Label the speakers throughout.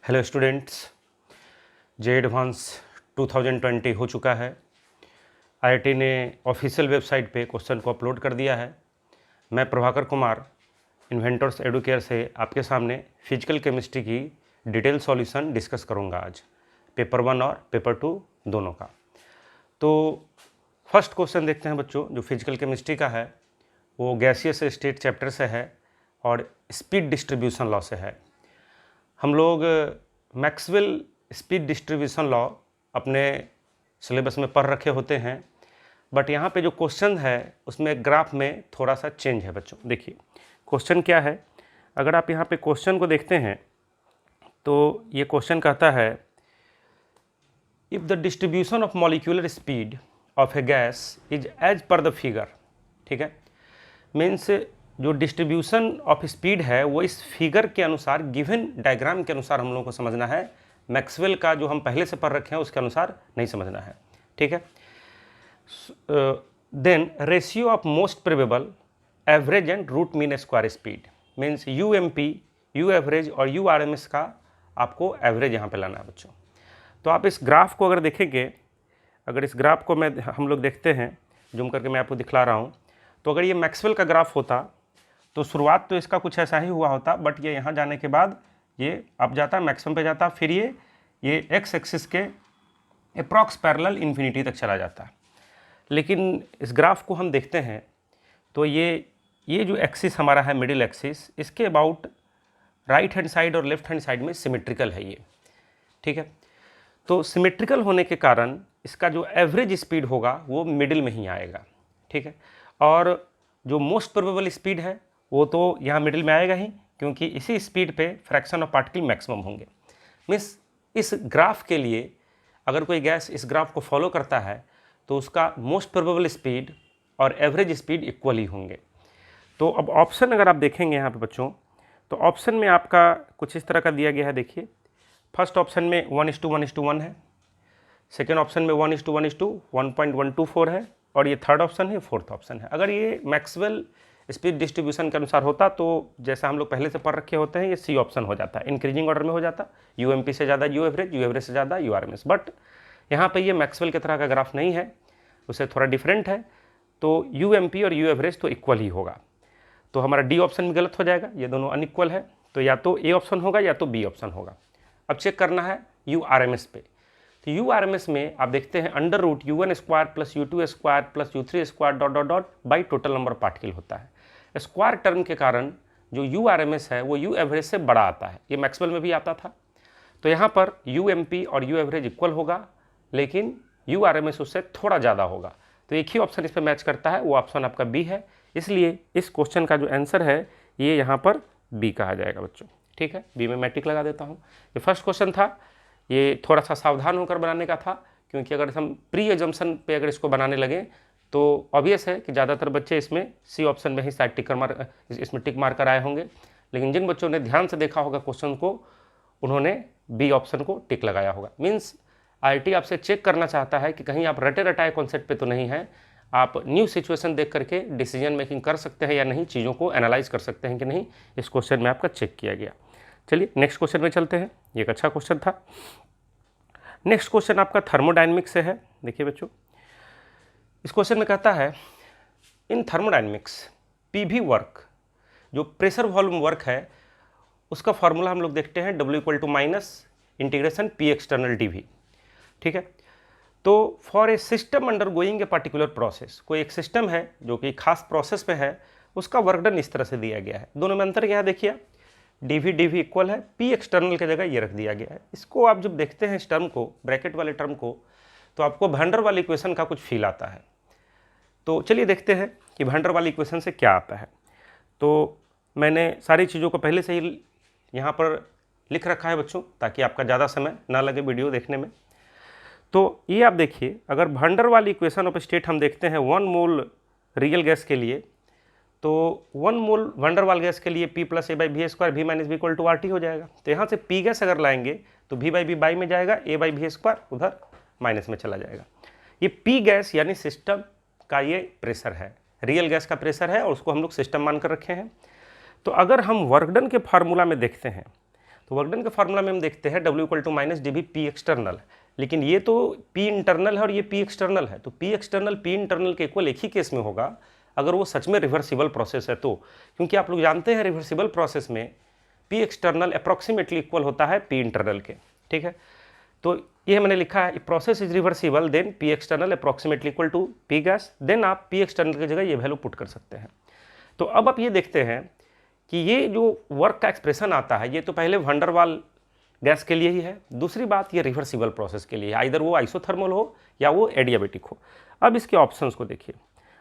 Speaker 1: Hello students, जे advance 2020 हो चुका है। आईआईटी ने ऑफिशियल वेबसाइट पे क्वेश्चन को अपलोड कर दिया है। मैं प्रभाकर कुमार इन्वेंटर्स एडुकेयर से आपके सामने फिजिकल केमिस्ट्री की डिटेल सॉल्यूशन डिस्कस करूंगा आज, पेपर 1 और पेपर 2 दोनों का। तो फर्स्ट क्वेश्चन देखते हैं बच्चों, जो फिजिकल केमिस्ट्री का है वो गैसियस स्टेट चैप्टर से है और स्पीड डिस्ट्रीब्यूशन लॉ से है। हम लोग मैक्सवेल स्पीड डिस्ट्रीब्यूशन लॉ अपने सिलेबस में पढ़ रखे होते हैं, बट यहाँ पे जो क्वेश्चन है उसमें ग्राफ में थोड़ा सा चेंज है बच्चों। देखिए क्वेश्चन क्या है, अगर आप यहाँ पे क्वेश्चन को देखते हैं तो ये क्वेश्चन कहता है if the distribution of molecular speed of a gas is as per the figure, ठीक है, मीन्स जो डिस्ट्रीब्यूशन ऑफ स्पीड है वो इस फिगर के अनुसार, गिवन डायग्राम के अनुसार हम लोगों को समझना है। मैक्सवेल का जो हम पहले से पढ़ रखे हैं उसके अनुसार नहीं समझना है, ठीक है। Then ratio of most probable average and root mean square speed, means UMP, U average और यू आरएमएस का आपको एवरेज यहाँ पे लाना है बच्चों। तो आप इस ग्राफ को अगर देखेंगे, अगर इस ग्राफ को हम लोग देखते हैं, जूम करके मैं आपको दिखला रहा हूँ, तो अगर ये मैक्सवेल का ग्राफ होता तो शुरुआत तो इसका कुछ ऐसा ही हुआ होता, बट ये यहाँ जाने के बाद ये अब जाता, मैक्सिमम पे जाता, फिर ये एक्स एक्सिस के अप्रॉक्स पैरेलल इन्फिनिटी तक चला जाता। लेकिन इस ग्राफ को हम देखते हैं तो ये जो एक्सिस हमारा है, मिडिल एक्सिस, इसके अबाउट राइट हैंड साइड और लेफ्ट हैंड साइड में सिमेट्रिकल है ये, ठीक है। तो सिमेट्रिकल होने के कारण इसका जो एवरेज स्पीड होगा वो मिडिल में ही आएगा, ठीक है। और जो मोस्ट प्रोबेबल स्पीड है वो तो यहाँ मिडिल में आएगा ही, क्योंकि इसी स्पीड पे फ्रैक्शन ऑफ पार्टिकल मैक्सिमम होंगे। मीन्स इस ग्राफ के लिए अगर कोई गैस इस ग्राफ को फॉलो करता है तो उसका मोस्ट प्रोबेबल स्पीड और एवरेज स्पीड इक्वल ही होंगे। तो अब ऑप्शन अगर आप देखेंगे यहाँ पे बच्चों, तो ऑप्शन में आपका कुछ इस तरह का दिया गया है। देखिए फर्स्ट ऑप्शन में 1:1:1 है, सेकेंड ऑप्शन में 1:1:1.124 है, और ये थर्ड ऑप्शन है, फोर्थ ऑप्शन है। अगर ये मैक्सवेल स्पीड डिस्ट्रीब्यूशन के अनुसार होता तो जैसा हम लोग पहले से पढ़ रखे होते हैं, ये सी ऑप्शन हो जाता है, इंक्रीजिंग ऑर्डर में हो जाता, यूएमपी से ज़्यादा यू एवरेज से ज़्यादा यू आरएमएस। बट यहाँ पे ये मैक्सवेल की तरह का ग्राफ नहीं है, उससे थोड़ा डिफरेंट है, तो यूएमपी और यू एवरेज तो इक्वल ही होगा। तो हमारा डी ऑप्शन भी गलत हो जाएगा, ये दोनों अनइक्वल है, तो या तो ए ऑप्शन होगा या तो बी ऑप्शन होगा। अब चेक करना है यू आरएमएस पे, तो यू आरएमएस में आप देखते हैं under root u1 square plus u2 square plus u3 square dot dot dot by total number of particle होता है। स्क्वायर टर्म के कारण जो यू आरएमएस है वो यू एवरेज से बड़ा आता है, ये मैक्सवेल में भी आता था। तो यहाँ पर यू एमपी और यू एवरेज इक्वल होगा, लेकिन यू आरएमएस उससे थोड़ा ज़्यादा होगा। तो एक ही ऑप्शन इस पर मैच करता है, वो ऑप्शन आपका बी है। इसलिए इस क्वेश्चन का जो आंसर है ये यहाँ पर बी कहा जाएगा बच्चों, ठीक है। बी में मैं टिक लगा देता हूँ। ये फर्स्ट क्वेश्चन था, ये थोड़ा सा सावधान होकर बनाने का था, क्योंकि अगर हम प्री एजम्पशन पे अगर इसको बनाने लगे तो ऑब्वियस है कि ज़्यादातर बच्चे इसमें सी ऑप्शन में ही शायद इसमें टिक मार कर आए होंगे। लेकिन जिन बच्चों ने ध्यान से देखा होगा क्वेश्चन को, उन्होंने बी ऑप्शन को टिक लगाया होगा। मीन्स आईआईटी आपसे चेक करना चाहता है कि कहीं आप रटे रटाए कॉन्सेप्ट पे तो नहीं है, आप न्यू सिचुएशन देख करके डिसीजन मेकिंग कर सकते हैं या नहीं, चीज़ों को एनालाइज कर सकते हैं कि नहीं, इस क्वेश्चन में आपका चेक किया गया। चलिए नेक्स्ट क्वेश्चन में चलते हैं, ये एक अच्छा क्वेश्चन था। नेक्स्ट क्वेश्चन आपका थर्मोडायनेमिक्स से है। देखिए बच्चों, इस क्वेश्चन में कहता है इन थर्मोडायनेमिक्स पीवी वर्क, जो प्रेशर वॉल्यूम वर्क है उसका फॉर्मूला हम लोग देखते हैं W = -P एक्सटर्नल dV, ठीक है। तो for a system under going a particular process, कोई एक सिस्टम है जो कि खास प्रोसेस पे है, उसका वर्क डन इस तरह से दिया गया है। दोनों में अंतर क्या है देखिए, dV इक्वल है, P एक्सटर्नल की जगह ये रख दिया गया है। इसको आप जब देखते हैं इस टर्म को, ब्रैकेट वाले टर्म को, तो आपको वैन डर वाल इक्वेशन का कुछ फील आता है। तो चलिए देखते हैं कि वैन डर वाल इक्वेशन से क्या आता है। तो मैंने सारी चीज़ों को पहले से ही यहाँ पर लिख रखा है बच्चों, ताकि आपका ज़्यादा समय ना लगे वीडियो देखने में। तो ये आप देखिए, अगर वैन डर वाल इक्वेशन ऑफ स्टेट हम देखते हैं 1 मोल रियल गैस के लिए, तो 1 मोल वैन डर वाल गैस के लिए P + A/V² V - V = RT हो जाएगा। तो यहाँ से P गैस अगर लाएंगे तो V/V बाई में जाएगा, A/V² उधर माइनस में चला जाएगा। ये P गैस यानी सिस्टम का ये प्रेशर है, रियल गैस का प्रेशर है, और उसको हम लोग सिस्टम मान कर रखे हैं। तो अगर हम वर्क डन के फार्मूला में देखते हैं तो वर्क डन के फार्मूला में हम देखते हैं W equal to minus D B P external, लेकिन ये तो पी इंटरनल है और ये पी एक्सटर्नल है, तो पी एक्सटर्नल पी इंटरनल के इक्वल एक ही केस में होगा अगर वो सच में रिवर्सिबल प्रोसेस है तो, क्योंकि आप लोग जानते हैं रिवर्सिबल प्रोसेस में पी एक्सटर्नल अप्रॉक्सीमेटली इक्वल होता है पी इंटरनल के, ठीक है। तो ये मैंने लिखा है process is reversible then P external approximately equal to P gas, then आप पी एक्सटर्नल की जगह ये वैल्यू पुट कर सकते हैं। तो अब आप ये देखते हैं कि ये जो वर्क का एक्सप्रेशन आता है ये तो पहले वैन डर वाल गैस के लिए ही है, दूसरी बात ये रिवर्सिबल प्रोसेस के लिए, आइदर वो आइसोथर्मल हो या वो एडियाबेटिक हो। अब इसके ऑप्शंस को देखिए,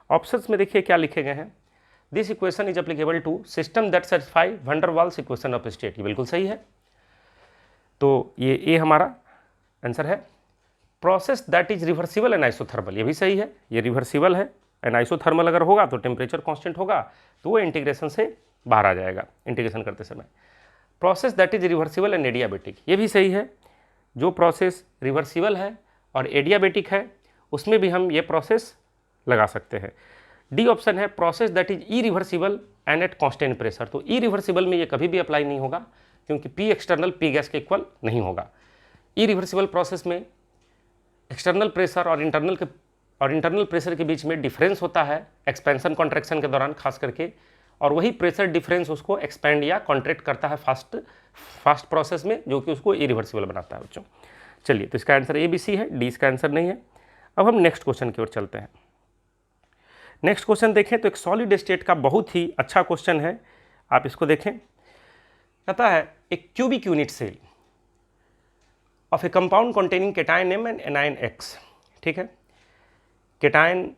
Speaker 1: ऑप्शंस में देखिए क्या लिखे गए हैं, this equation is applicable to system that satisfy van der Waals equation of state, ये बिल्कुल सही है। तो ये हमारा आंसर है। Process that is reversible and isothermal, ये भी सही है, ये रिवर्सिबल है एंड आइसोथर्मल अगर होगा तो टेम्परेचर कांस्टेंट होगा तो वो इंटीग्रेशन से बाहर आ जाएगा इंटीग्रेशन करते समय। Process that is reversible and adiabatic, ये भी सही है, जो प्रोसेस रिवर्सिबल है और एडियाबेटिक है उसमें भी हम ये प्रोसेस लगा सकते हैं। डी ऑप्शन है process that is irreversible and at constant pressure, तो इरिवर्सिबल में ये कभी भी अप्लाई नहीं होगा क्योंकि पी एक्सटर्नल पी गैस के इक्वल नहीं होगा। इरिवर्सिबल प्रोसेस में एक्सटर्नल प्रेशर और इंटरनल प्रेशर के बीच में डिफरेंस होता है एक्सपेंशन कॉन्ट्रैक्शन के दौरान खास करके, और वही प्रेशर डिफरेंस उसको एक्सपेंड या कॉन्ट्रैक्ट करता है फास्ट प्रोसेस में, जो कि उसको इरिवर्सिबल बनाता है बच्चों। चलिए, तो इसका आंसर ए बी सी है, डी इसका आंसर नहीं है। अब हम नेक्स्ट क्वेश्चन की ओर चलते हैं। नेक्स्ट क्वेश्चन देखें तो एक सॉलिड स्टेट का बहुत ही अच्छा क्वेश्चन है, आप इसको देखें। कहता है एक cubic unit cell of a compound containing cation M and anion X, ठीक है, केटायन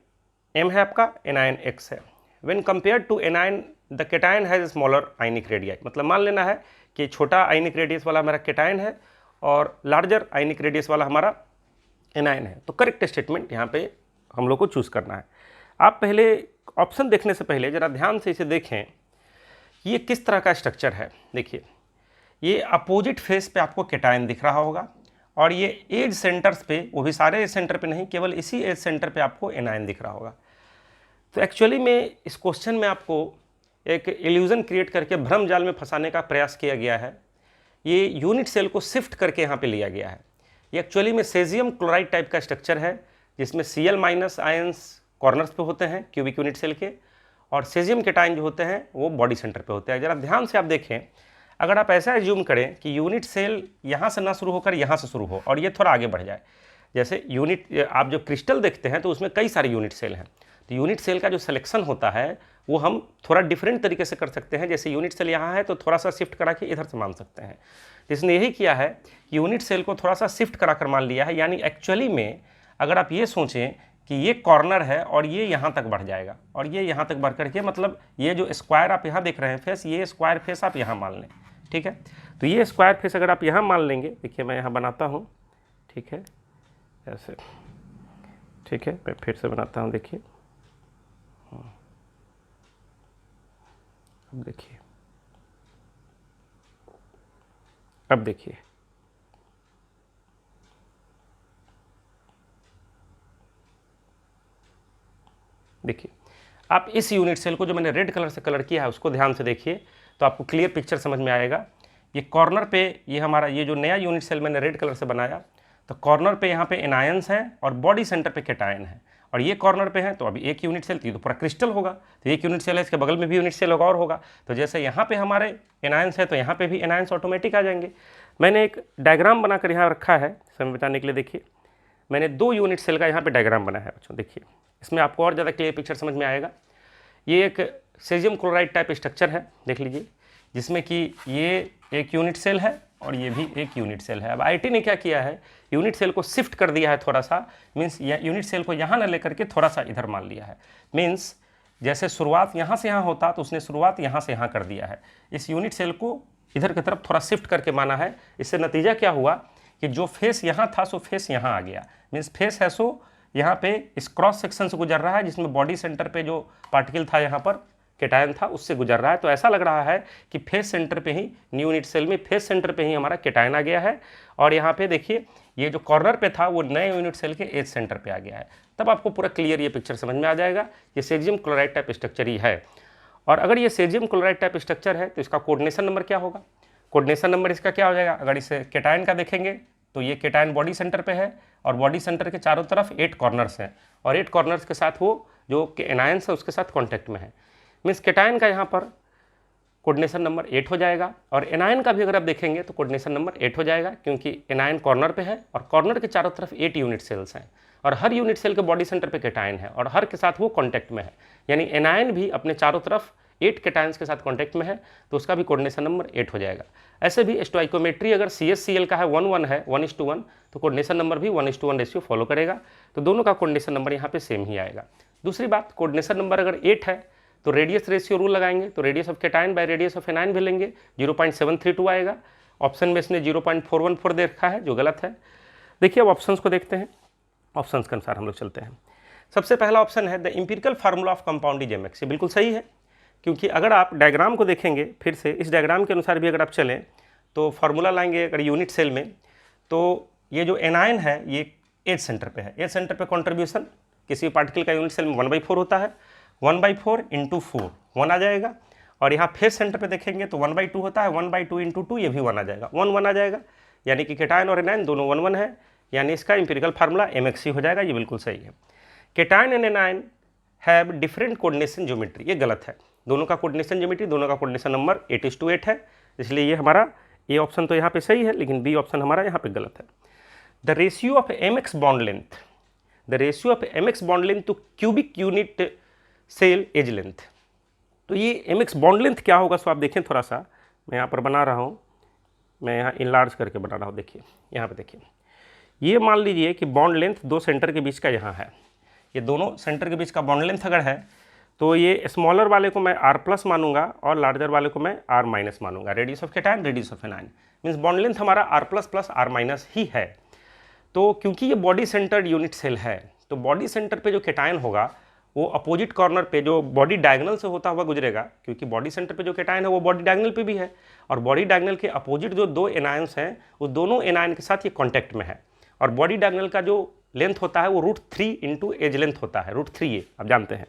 Speaker 1: M है आपका, एनायन X है। When compare to anion the cation has smaller ionic radius, मतलब मान लेना है कि छोटा आयनिक रेडियस वाला हमारा केटायन है और लार्जर आयनिक रेडियस वाला हमारा एनायन है। तो करेक्ट स्टेटमेंट यहाँ पे हम लोग को चूज़ करना है। आप पहले ऑप्शन देखने से पहले ज़रा ध्यान से इसे देखें, ये किस तरह का स्ट्रक्चर है। देखिए, ये अपोजिट फेस पे आपको केटायन दिख रहा होगा और ये एज सेंटर्स पे, वो भी सारे एज सेंटर पे नहीं, केवल इसी एज सेंटर पे आपको एनायन दिख रहा होगा। तो एक्चुअली में इस क्वेश्चन में आपको एक इल्यूजन क्रिएट करके भ्रम जाल में फंसाने का प्रयास किया गया है। ये यूनिट सेल को शिफ्ट करके यहाँ पे लिया गया है। ये एक्चुअली में सेजियम क्लोराइड टाइप का स्ट्रक्चर है जिसमें Cl- आयंस कॉर्नर्स पे होते हैं क्यूबिक यूनिट सेल के, और सेजियम केटायन जो होते हैं वो बॉडी सेंटर पे होते हैं। ज़रा ध्यान से आप देखें, अगर आप ऐसा एज्यूम करें कि यूनिट सेल यहाँ से ना शुरू होकर यहाँ से शुरू हो और ये थोड़ा आगे बढ़ जाए, जैसे यूनिट आप जो क्रिस्टल देखते हैं तो उसमें कई सारे यूनिट सेल हैं, तो यूनिट सेल का जो सिलेक्शन होता है वो हम थोड़ा डिफरेंट तरीके से कर सकते हैं। जैसे यूनिट सेल यहाँ है तो थोड़ा सा शिफ्ट करा के इधर से मान सकते हैं। इसने यही किया है कि यूनिट सेल को थोड़ा सा शिफ्ट करा कर मान लिया है, यानी एक्चुअली में अगर आप ये सोचें कि ये कॉर्नर है और ये यहाँ तक बढ़ जाएगा और ये यहाँ तक बढ़ करके, मतलब ये जो स्क्वायर आप यहाँ देख रहे हैं फेस, ये स्क्वायर फेस आप यहाँ मान लें, ठीक है। तो ये स्क्वायर फेस अगर आप यहाँ मान लेंगे, देखिए मैं यहाँ बनाता हूँ, ठीक है, ऐसे, ठीक है, मैं फिर से बनाता हूँ, देखिए, अब देखिए, अब देखिए, देखिए आप इस यूनिट सेल को जो मैंने रेड कलर से कलर किया है उसको ध्यान से देखिए तो आपको क्लियर पिक्चर समझ में आएगा। ये कॉर्नर पे ये हमारा ये जो नया यूनिट सेल मैंने रेड कलर से बनाया, तो कॉर्नर पे यहाँ पे एनायंस हैं और बॉडी सेंटर पे केटायन है, और ये कॉर्नर पे है तो अभी एक यूनिट सेल, तो पूरा क्रिस्टल होगा, तो एक यूनिट सेल है, इसके बगल में भी यूनिट सेल होगा और होगा। तो जैसे यहाँ पे हमारे एनायंस है तो यहाँ पे भी एनायंस ऑटोमेटिक आ जाएंगे। मैंने एक डायग्राम बनाकर यहाँ रखा है समय बचाने के लिए। देखिए मैंने 2 यूनिट सेल का यहाँ पे डायग्राम बनाया है बच्चों, देखिए इसमें आपको और ज़्यादा क्लियर पिक्चर समझ में आएगा। ये एक सेजियम क्लोराइड टाइप स्ट्रक्चर है, देख लीजिए, जिसमें कि ये एक यूनिट सेल है और ये भी एक यूनिट सेल है। अब आईटी ने क्या किया है, यूनिट सेल को शिफ्ट कर दिया है थोड़ा सा, मीन्स यूनिट सेल को यहाँ ना लेकर के थोड़ा सा इधर मान लिया है। मीन्स जैसे शुरुआत यहाँ से यहाँ होता तो उसने शुरुआत यहाँ से यहाँ कर दिया है, इस यूनिट सेल को इधर की तरफ थोड़ा शिफ्ट करके माना है। इससे नतीजा क्या हुआ कि जो फेस यहाँ था सो फेस यहाँ आ गया, मीन्स फेस है सो यहाँ पे इस क्रॉस सेक्शन से गुजर रहा है, जिसमें बॉडी सेंटर पे जो पार्टिकल था यहाँ पर केटायन था उससे गुजर रहा है। तो ऐसा लग रहा है कि फेस सेंटर पे ही न्यू यूनिट सेल में फेस सेंटर पे ही हमारा केटायन आ गया है, और यहाँ पे देखिए ये जो कॉर्नर पे था वो नए यूनिट सेल के एज सेंटर पे आ गया है। तब आपको पूरा क्लियर ये पिक्चर समझ में आ जाएगा। ये सेजियम क्लोराइड टाइप स्ट्रक्चर ही है, और अगर ये सेजियम क्लोराइड टाइप स्ट्रक्चर है तो इसका कोऑर्डिनेशन नंबर क्या होगा, कोऑर्डिनेशन नंबर इसका क्या हो जाएगा, अगर इस केटायन का देखेंगे तो ये केटायन बॉडी सेंटर पे है और बॉडी सेंटर के चारों तरफ 8 कॉर्नर्स हैं और 8 कॉर्नर्स के साथ वो जो एनायंस है उसके साथ कॉन्टैक्ट में है। मीन्स केटायन का यहाँ पर कोऑर्डिनेशन नंबर 8 हो जाएगा और एनायन का भी अगर आप देखेंगे तो कोऑर्डिनेशन नंबर 8 हो जाएगा, क्योंकि एनायन कॉर्नर पे है और कॉर्नर के चारों तरफ 8 यूनिट सेल्स हैं और हर यूनिट सेल के बॉडी सेंटर पे केटायन है और हर के साथ वो कॉन्टैक्ट में है, यानी एनायन भी अपने चारों तरफ 8 केटायंस के साथ कॉन्टैक्ट में है तो उसका भी कोऑर्डिनेशन नंबर 8 हो जाएगा। ऐसे भी स्टोइकोमेट्री अगर CH-Cl का है 1:1 है 1:1 तो कोऑर्डिनेशन नंबर भी 1:1 रेशियो फॉलो करेगा, तो दोनों का कोऑर्डिनेशन नंबर यहाँ पे सेम ही आएगा। दूसरी बात, कोऑर्डिनेशन नंबर अगर 8 है तो रेडियस रेशियो रूल लगाएंगे तो radius of cation by radius of anion भी लेंगे, 0.732 आएगा। ऑप्शन में इसने 0.414 दे रखा है जो गलत है। देखिए अब ऑप्शंस को देखते हैं, ऑप्शंस के अनुसार हम लोग चलते हैं। सबसे पहला ऑप्शन है the empirical formula of compound is MX, ये बिल्कुल सही है, क्योंकि अगर आप डायग्राम को देखेंगे फिर से इस डायग्राम के अनुसार भी अगर आप चलें तो फार्मूला लाएंगे अगर यूनिट सेल में, तो ये जो एनायन है ये एज सेंटर पे है, एज सेंटर पे कॉन्ट्रीब्यूशन किसी पार्टिकल का यूनिट सेल में 1/4 होता है, 1/4 × 4 1 आ जाएगा और यहाँ फेस सेंटर पे देखेंगे तो 1/2 होता है, 1/2 × 2 ये भी 1 आ जाएगा, 1 आ जाएगा, यानी कि केटायन और एनायन दोनों 1 है, यानी इसका एम्पिरिकल फार्मूला MX ही हो जाएगा, ये बिल्कुल सही है। Cation and anion have different coordination geometry, ये गलत है, दोनों का कोऑर्डिनेशन ज्योमेट्री दोनों का कोऑर्डिनेशन नंबर 8:8 है, इसलिए ये हमारा ए ऑप्शन तो यहाँ पे सही है लेकिन बी ऑप्शन हमारा यहाँ पे गलत है। The ratio of MX bond length, the ratio of MX bond length to cubic unit cell edge length, तो ये MX बॉन्ड लेंथ क्या होगा, सो आप देखें थोड़ा सा, मैं यहाँ पर बना रहा हूँ, मैं यहाँ इनलार्ज करके बना रहा हूँ, देखिए यहाँ पे देखिए, ये मान लीजिए कि बॉन्ड लेंथ दो सेंटर के बीच का यहाँ है, ये दोनों सेंटर के बीच का बॉन्ड लेंथ अगर है तो ये स्मॉलर वाले को मैं R+ मानूंगा और लार्जर वाले को मैं R- मानूंगा, radius of cation radius of anion, means bond length हमारा R++ R- ही है। तो क्योंकि ये बॉडी सेंटर्ड यूनिट सेल है तो बॉडी सेंटर पे जो केटायन होगा वो अपोजिट कॉर्नर पे जो बॉडी डायगोनल से होता हुआ गुजरेगा, क्योंकि बॉडी सेंटर पे जो केटायन है वो बॉडी डायगोनल पे भी है और बॉडी डायगोनल के अपोजिट जो दो एनायंस हैं उस दोनों एनायन के साथ ये कॉन्टैक्ट में है और बॉडी डायगोनल का जो लेंथ होता है वो √3 × एज लेंथ होता है, √3 ये आप जानते हैं।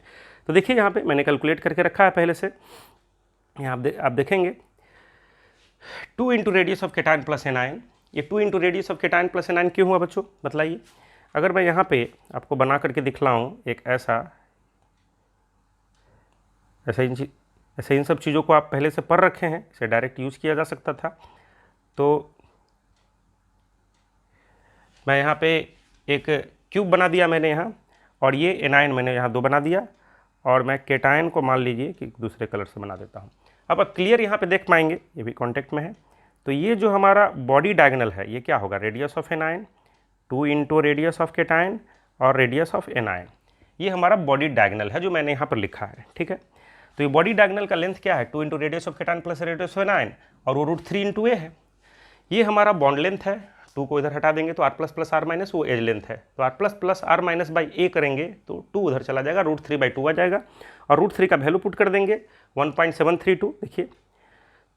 Speaker 1: तो देखिए यहाँ पे मैंने कैलकुलेट करके रखा है पहले से, यहाँ आप देखेंगे 2 × radius of cation plus anion, ये 2 × radius of cation plus anion क्यों हुआ बच्चों बतलाइए। अगर मैं यहाँ पे आपको बना करके दिखलाऊँ एक ऐसा इन सब चीज़ों को आप पहले से पढ़ रखे हैं, इसे डायरेक्ट यूज़ किया जा सकता था, तो मैं यहाँ पे एक क्यूब बना दिया मैंने यहाँ और ये एनायन मैंने यहाँ 2 बना दिया और मैं केटायन को मान लीजिए कि दूसरे कलर से बना देता हूँ। अब क्लियर यहाँ पे देख पाएंगे ये भी कॉन्टेक्ट में है, तो ये जो हमारा बॉडी डायगोनल है ये क्या होगा, radius of anion 2 × radius of cation और रेडियस ऑफ एनायन, ये हमारा बॉडी डायगोनल है जो मैंने यहाँ पर लिखा है, ठीक है। तो ये बॉडी डायगोनल का लेंथ क्या है 2 × radius of cation plus radius of anion और वो √3 × a है, ये हमारा बॉन्ड लेंथ है, 2 को इधर हटा देंगे तो R++ R- वो एज लेंथ है, तो R++ R- a करेंगे तो 2 उधर चला जाएगा, √3/2 आ जाएगा और √3 का वैल्यू पुट कर देंगे 1.732 देखिए,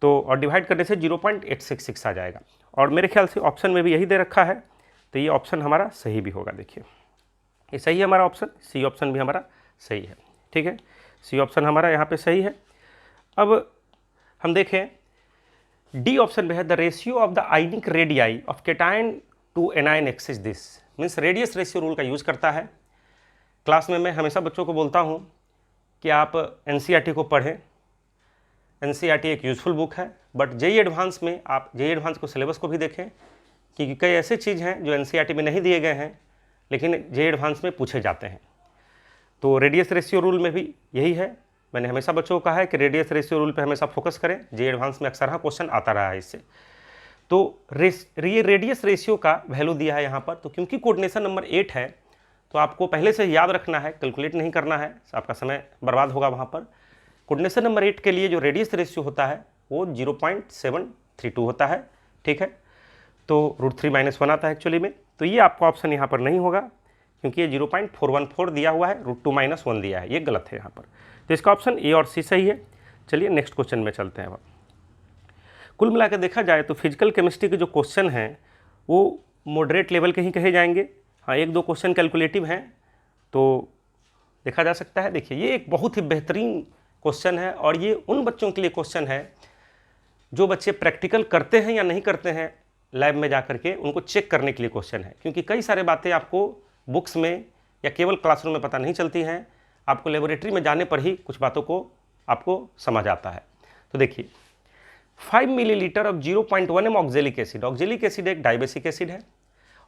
Speaker 1: तो और डिवाइड करने से 0.866 आ जाएगा और मेरे ख्याल से ऑप्शन में भी यही दे रखा है, तो ये ऑप्शन हमारा सही भी होगा, देखिए ये सही है हमारा ऑप्शन, सी ऑप्शन भी हमारा सही है, ठीक है, सी ऑप्शन हमारा यहाँ पे सही है। अब हम देखें डी ऑप्शन में है the ratio of the ionic radii of cation to anion axis this, means radius ratio rule का यूज़ करता है। क्लास में मैं हमेशा बच्चों को बोलता हूँ कि आप NCERT को पढ़ें, NCERT एक यूज़फुल बुक है, बट JEE एडवांस में आप JEE एडवांस को सिलेबस को भी देखें, क्योंकि कई ऐसे चीज़ हैं जो NCERT में नहीं दिए गए हैं लेकिन JEE एडवांस में पूछे जाते हैं। तो रेडियस रेशियो रूल में भी यही है, मैंने हमेशा बच्चों को कहा है कि रेडियस रेशियो रूल पे हमेशा फोकस करें, JEE एडवांस में अक्सर क्वेश्चन आता रहा है इससे। तो ये रेडियस रेशियो का वैल्यू दिया है यहाँ पर, तो क्योंकि कोऑर्डिनेशन नंबर 8 है तो आपको पहले से याद रखना है, कैलकुलेट नहीं करना है, आपका समय बर्बाद होगा वहाँ पर। कोऑर्डिनेशन नंबर 8 के लिए जो रेडियस रेशियो होता है वो 0.732 होता है, ठीक है, तो √3 - 1 आता है एक्चुअली में, तो ये आपका ऑप्शन यहाँ पर नहीं होगा क्योंकि ये 0.414 दिया हुआ है, √2 - 1 दिया है, ये गलत है यहाँ पर, तो इसका ऑप्शन ए और सी सही है। चलिए नेक्स्ट क्वेश्चन में चलते हैं। कुल मिलाकर देखा जाए तो फिजिकल केमिस्ट्री के जो क्वेश्चन हैं वो मॉडरेट लेवल के ही कहे जाएंगे, हाँ 1-2 क्वेश्चन कैलकुलेटिव हैं तो देखा जा सकता है। देखिए ये एक बहुत ही बेहतरीन क्वेश्चन है और ये उन बच्चों के लिए क्वेश्चन है जो बच्चे प्रैक्टिकल करते हैं या नहीं करते हैं लैब में जा करके, उनको चेक करने के लिए क्वेश्चन है, क्योंकि कई सारे बातें आपको बुक्स में या केवल क्लासरूम में पता नहीं चलती हैं, आपको लेबोरेटरी में जाने पर ही कुछ बातों को आपको समझ आता है। तो देखिए 5 millilitre of 0.1 m oxalic acid, oxalic acid एक डाइबेसिक एसिड है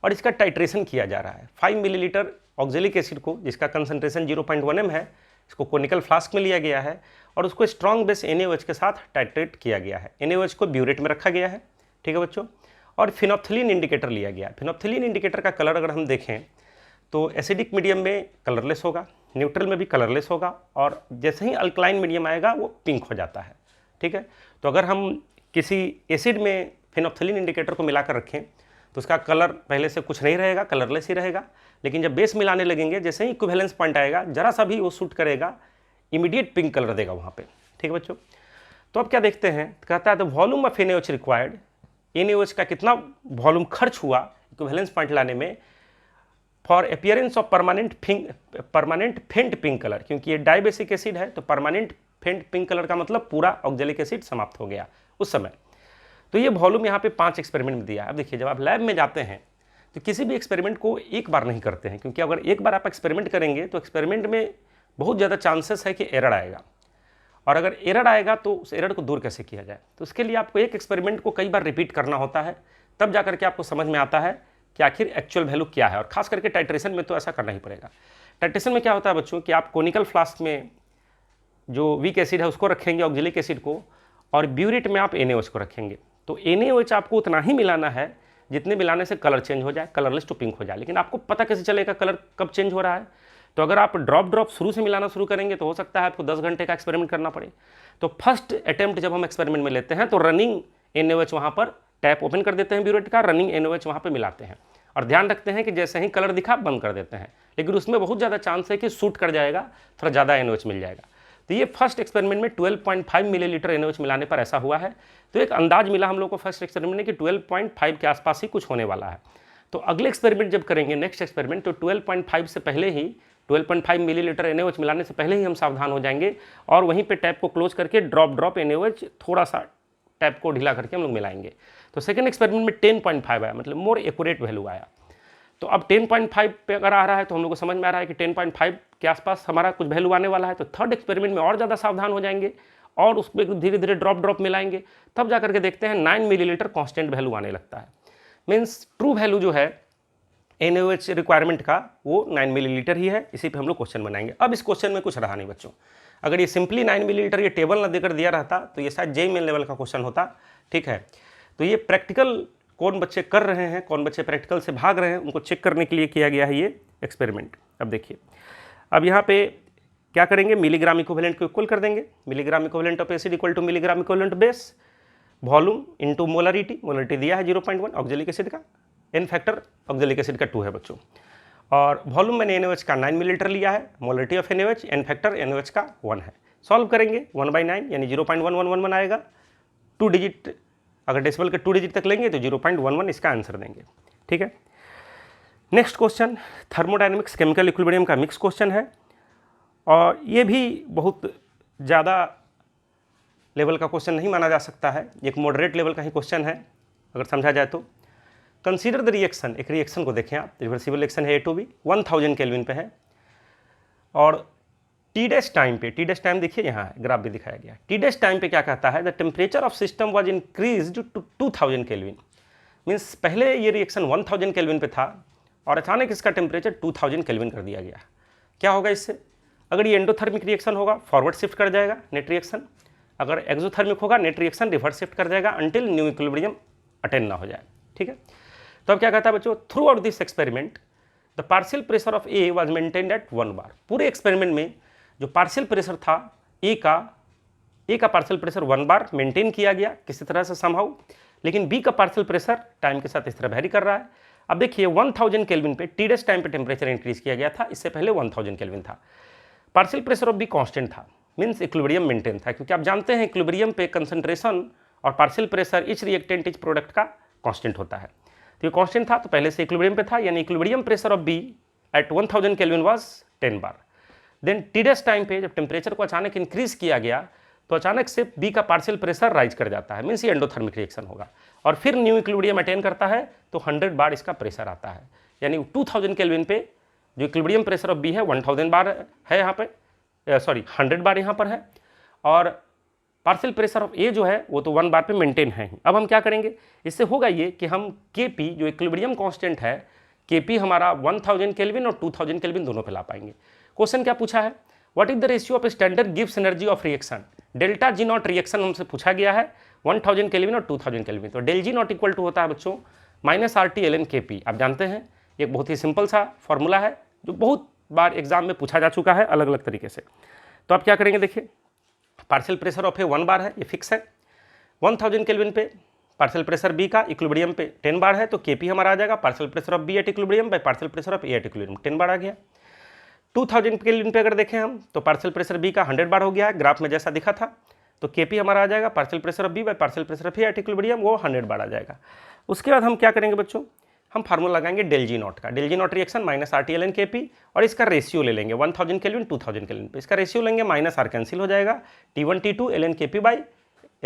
Speaker 1: और इसका टाइट्रेशन किया जा रहा है। 5 मिलीलीटर ऑक्जेलिक एसिड को, जिसका कंसंट्रेशन 0.1 m है, इसको कोनिकल फ्लास्क में लिया गया है और उसको स्ट्रॉन्ग बेस NaOH के साथ टाइट्रेट किया गया है। NaOH को ब्यूरेट में रखा गया है, ठीक है बच्चों। और फिनोप्थिलीन इंडिकेटर लिया गया। फिनोप्थिलीन इंडिकेटर का कलर अगर हम देखें तो एसिडिक मीडियम में कलरलेस होगा, न्यूट्रल में भी कलरलेस होगा, और जैसे ही अल्कलाइन मीडियम आएगा वो पिंक हो जाता है, ठीक है। तो अगर हम किसी एसिड में फिनोप्थिलीन इंडिकेटर को मिलाकर रखें तो उसका कलर पहले से कुछ नहीं रहेगा, कलरलेस ही रहेगा, लेकिन जब बेस मिलाने लगेंगे, जैसे ही इक्विवेलेंस पॉइंट आएगा, जरा सा भी वो शूट करेगा, इमीडिएट पिंक कलर देगा वहाँ पे, ठीक है बच्चों। तो अब क्या देखते हैं, कहता है the volume of NaOH required, NaOH का कितना वॉल्यूम खर्च हुआ इक्विवेलेंस पॉइंट लाने में फॉर अपीयरेंस ऑफ परमानेंट फेंट पिंक कलर, क्योंकि ये डाइबेसिक एसिड है तो परमानेंट फेंट पिंक कलर का मतलब पूरा ऑक्जेलिक एसिड समाप्त हो गया उस समय। तो ये वॉल्यूम यहाँ पे 5 एक्सपेरिमेंट में दिया है। अब देखिए, जब आप लैब में जाते हैं तो किसी भी एक्सपेरिमेंट को एक बार नहीं करते हैं, क्योंकि अगर एक बार आप एक्सपेरिमेंट करेंगे तो एक्सपेरिमेंट में बहुत ज़्यादा चांसेस है कि एरर आएगा, और अगर एरर आएगा तो उस एरर को दूर कैसे किया जाए। तो उसके लिए आपको एक एक्सपेरिमेंट को कई बार रिपीट करना होता है, तब जा करके आपको समझ में आता है कि आखिर एक्चुअल वैल्यू क्या है। और खास करके टाइट्रेशन में तो ऐसा करना ही पड़ेगा। टाइट्रेशन में क्या होता है बच्चों कि आप कोनिकल फ्लास्क में जो वीक एसिड है उसको रखेंगे, ऑक्जेलिक एसिड को, और ब्यूरेट में आप NaOH को रखेंगे। तो NaOH आपको उतना ही मिलाना है जितने मिलाने से कलर चेंज हो जाए, कलरलेस टू पिंक हो जाए। लेकिन आपको पता कैसे चलेगा कलर कब चेंज हो रहा है? तो अगर आप ड्रॉप शुरू से मिलाना शुरू करेंगे तो हो सकता है आपको 10 घंटे का एक्सपेरिमेंट करना पड़े। तो फर्स्ट अटेम्प्ट जब हम एक्सपेरिमेंट में लेते हैं तो रनिंग NaOH वहाँ पर टैप ओपन कर देते हैं ब्यूरेट का, रनिंग NaOH वहाँ पर मिलाते हैं, और ध्यान रखते हैं कि जैसे ही कलर दिखा बंद कर देते हैं। लेकिन उसमें बहुत ज़्यादा चांस है कि शूट कर जाएगा, थोड़ा ज़्यादा NaOH मिल जाएगा। तो ये फर्स्ट एक्सपेरिमेंट में 12.5 मिलीलीटर NaOH मिलाने पर ऐसा हुआ है। तो एक अंदाज मिला हम लोग को फर्स्ट एक्सपेरिमेंट में कि 12.5 के आसपास ही कुछ होने वाला है। तो अगले एक्सपेरिमेंट जब करेंगे, नेक्स्ट एक्सपेरिमेंट, तो 12.5 से पहले ही, 12.5 मिलीलीटर NaOH मिलाने से पहले ही हम सावधान हो जाएंगे, और वहीं पे टैप को क्लोज करके ड्रॉप NaOH थोड़ा सा टैप को ढीला करके हम लोग मिलाएंगे। तो सेकंड एक्सपेरिमेंट में 10.5 आया, मतलब मोर एक्यूरेट वैल्यू आया। तो अब 10.5 पे अगर आ रहा है तो हम लोग को समझ में आ रहा है कि 10.5 के आसपास हमारा कुछ वैल्यू आने वाला है। तो थर्ड एक्सपेरिमेंट में और ज़्यादा सावधान हो जाएंगे और उसमें धीरे धीरे ड्रॉप मिलाएंगे, तब जा करके देखते हैं 9 मिलीलीटर कांस्टेंट वैल्यू आने लगता है। मीन्स ट्रू वैल्यू जो है NaOH रिक्वायरमेंट का वो 9 मिलीलीटर ही है। इसी पे हम लोग क्वेश्चन बनाएंगे। अब इस क्वेश्चन में कुछ रहा नहीं बच्चों, अगर ये सिंपली 9 मिलीलीटर ये टेबल ना देकर दिया रहता तो ये शायद JEE मेन लेवल का क्वेश्चन होता, ठीक है। तो ये प्रैक्टिकल कौन बच्चे कर रहे हैं, कौन बच्चे प्रैक्टिकल से भाग रहे हैं, उनको चेक करने के लिए किया गया है ये एक्सपेरिमेंट। अब देखिए, अब यहाँ पे क्या करेंगे, मिलीग्राम इक्विवेलेंट को इक्वल कर देंगे। Milligram equivalent of acid equal to milligram equivalent base, volume into molarity, molarity दिया है 0.1 ऑक्जेलिक एसिड का, एन फैक्टर ऑक्जेलिक एसिड का 2 है बच्चों, और वॉल्यूम मैंने NaOH का 9 मिलीलीटर लिया है, molarity of NaOH, N factor NaOH का 1 है। सॉल्व करेंगे 1/9 यानी 0.1111 आएगा। 2 डिजिट, अगर डेसिमल के 2 डिजिट तक लेंगे तो 0.11 इसका आंसर देंगे, ठीक है। Next question thermodynamics chemical equilibrium का मिक्स क्वेश्चन है, और ये भी बहुत ज़्यादा लेवल का क्वेश्चन नहीं माना जा सकता है, एक मॉडरेट लेवल का ही क्वेश्चन है अगर समझा जाए तो। कंसीडर द रिएक्शन, एक रिएक्शन को देखें आप, रिवर्सिबल रिएक्शन है A2B, 1000 केल्विन पे है, और T' टाइम पे, T' टाइम देखिए यहाँ ग्राफ भी दिखाया गया। T' टाइम पे क्या कहता है, the temperature of system was increased to 2000 kelvin. Means पहले ये रिएक्शन 1000 केल्विन पे था और अचानक इसका टेम्परेचर 2000 केल्विन कर दिया गया। क्या होगा इससे? अगर ये एंडोथर्मिक रिएक्शन होगा फॉरवर्ड शिफ्ट कर जाएगा नेट रिएक्शन, अगर एक्सोथर्मिक होगा नेट रिएक्शन रिवर्स शिफ्ट कर जाएगा अंटिल न्यू इक्विलिब्रियम अटेन ना हो जाए, ठीक है। तो अब क्या कहता है बच्चों, through out this experiment the partial pressure of A was maintained eight 1 बार। पूरे एक्सपेरिमेंट में जो पार्शियल प्रेशर था A का पार्शियल प्रेशर 1 बार मेंटेन किया गया किसी तरह से समहाउ, लेकिन B का पार्शियल प्रेशर टाइम के साथ इस तरह वेरी कर रहा है। अब देखिए 1000 केल्विन पे T' टाइम पे टेम्परेचर इंक्रीज किया गया था, इससे पहले 1000 केल्विन था। Partial pressure of B constant था, मीन्स इक्विलिब्रियम मेंटेन था, क्योंकि आप जानते हैं इक्विलिब्रियम पे कंसंट्रेशन और partial pressure etch reactant etch product का कांस्टेंट होता है। तो ये कांस्टेंट था तो पहले से इक्विलिब्रियम पे था, यानी equilibrium pressure of B at 1000 kelvin was 10 bar. Then T' time पे जब टेम्परेचर को अचानक इंक्रीज किया गया तो अचानक से बी का पार्शियल प्रेशर राइज कर जाता है, मीन्स ये एंडोथर्मिक रिएक्शन होगा, और फिर न्यू इक्विलिब्रियम अटेन करता है तो 100 बार इसका प्रेशर आता है, यानी 2000 केल्विन पे जो इक्विलिब्रियम प्रेशर ऑफ बी है 1000 बार है यहाँ पे, सॉरी 100 बार यहाँ पर है, और पार्शियल प्रेशर ऑफ ए जो है वो तो 1 बार पे मेंटेन है ही। अब हम क्या करेंगे, इससे होगा ये कि हम Kp जो इक्विलिब्रियम कांस्टेंट है, Kp हमारा 1000 केल्विन और 2000 केल्विन दोनों पे ला पाएंगे। क्वेश्चन क्या पूछा है, what is the ratio of standard gives energy of reaction, delta G naught reaction हमसे पूछा गया है 1000 केल्विन और 2000 केल्विन, तो del G not equal to होता है बच्चों -RT ln Kp। आप जानते हैं एक बहुत ही सिंपल सा फॉर्मूला है जो बहुत बार एग्जाम में पूछा जा चुका है अलग अलग तरीके से। तो आप क्या करेंगे, देखिए partial pressure of A 1 bar है, ये फिक्स है, 1000 केल्विन पे पार्शियल प्रेशर बी का इक्विलिब्रियम पे 10 बार है, तो Kp हमारा आ जाएगा partial pressure of B at equilibrium by partial pressure of A at equilibrium, 10 bar आ गया। 2000 केल्विन पे अगर देखें हम तो पार्शियल प्रेशर बी का 100 बार हो गया है, ग्राफ में जैसा दिखा था, तो Kp हमारा आ जाएगा partial pressure of B by partial pressure of A at equilibrium, वो 100 बार आ जाएगा। उसके बाद हम क्या करेंगे बच्चों, हम फार्मूला लगाएंगे डेल जी नॉट का, del G naught reaction -RT ln Kp, और इसका रेशियो ले लेंगे 1000 केल्विन 2000 केल्विन पे, इसका रेशियो लेंगे -R कैंसिल हो जाएगा, T1 T2 ln Kp by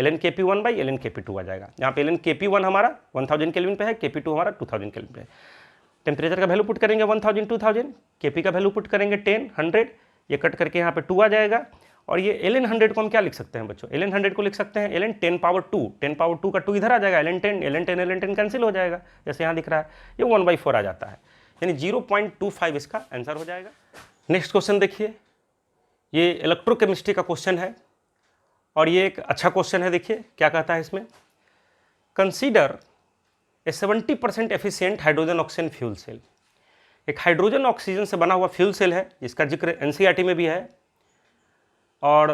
Speaker 1: ln Kp1 by ln Kp2 आ जाएगा। यहाँ पे ln Kp1 हमारा 1000 केल्विन पे है, Kp2 हमारा 2000 केल्विन पे है। टेम्परेचर का वैल्यू पुट करेंगे 1000 2000, Kp का वैल्यू पुट करेंगे 10 100, ये कट करके यहाँ पे 2 आ जाएगा, और ये ln 100 को हम क्या लिख सकते हैं बच्चों, ln 100 को लिख सकते हैं ln 10 पावर 2, 10 पावर 2 का 2 इधर आ जाएगा, ln 10 ln 10 ln 10 कैंसिल हो जाएगा, जैसे यहाँ दिख रहा है, ये 1/4 आ जाता है, यानी 0.25 इसका आंसर हो जाएगा। नेक्स्ट क्वेश्चन देखिए, ये इलेक्ट्रोकेमिस्ट्री का क्वेश्चन है और ये एक अच्छा क्वेश्चन है। देखिए क्या कहता है इसमें, consider a 70% efficient hydrogen oxygen fuel cell. एक हाइड्रोजन ऑक्सीजन से बना हुआ फ्यूल सेल है जिसका जिक्र एनसीईआरटी में भी है, और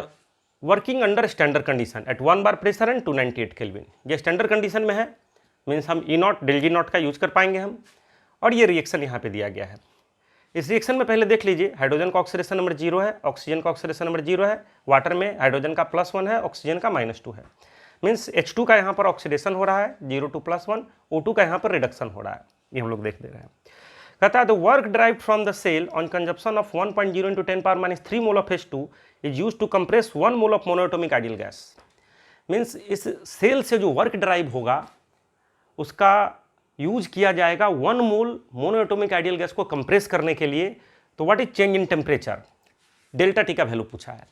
Speaker 1: working under standard condition at 1 bar pressure and 298 kelvin, ये स्टैंडर्ड कंडीशन में है, मीन्स हम ई नॉट डेल जी नॉट का यूज कर पाएंगे हम, और ये रिएक्शन यहाँ पे दिया गया है। इस रिएक्शन में पहले देख लीजिए, हाइड्रोजन का ऑक्सीडेशन नंबर 0 है, ऑक्सीजन का ऑक्सीडेशन नंबर 0 है, वाटर में हाइड्रोजन का +1 है, ऑक्सीजन का -2 है, मीन्स H2 का यहाँ पर ऑक्सीडेशन हो रहा है 0 to +1, O2 का यहाँ पर रिडक्शन हो रहा है, ये हम लोग देख दे रहे हैं। कहता है the work derived from the cell on consumption of 1.0 × 10⁻³ mole of H2 is use to compress 1 mole of monoatomic ideal gas. Means इस सेल से जो वर्क ड्राइव होगा उसका यूज किया जाएगा 1 मोल मोनोएटॉमिक आइडियल गैस को कंप्रेस करने के लिए। तो what is change in temperature, delta T का वैल्यू पूछा है।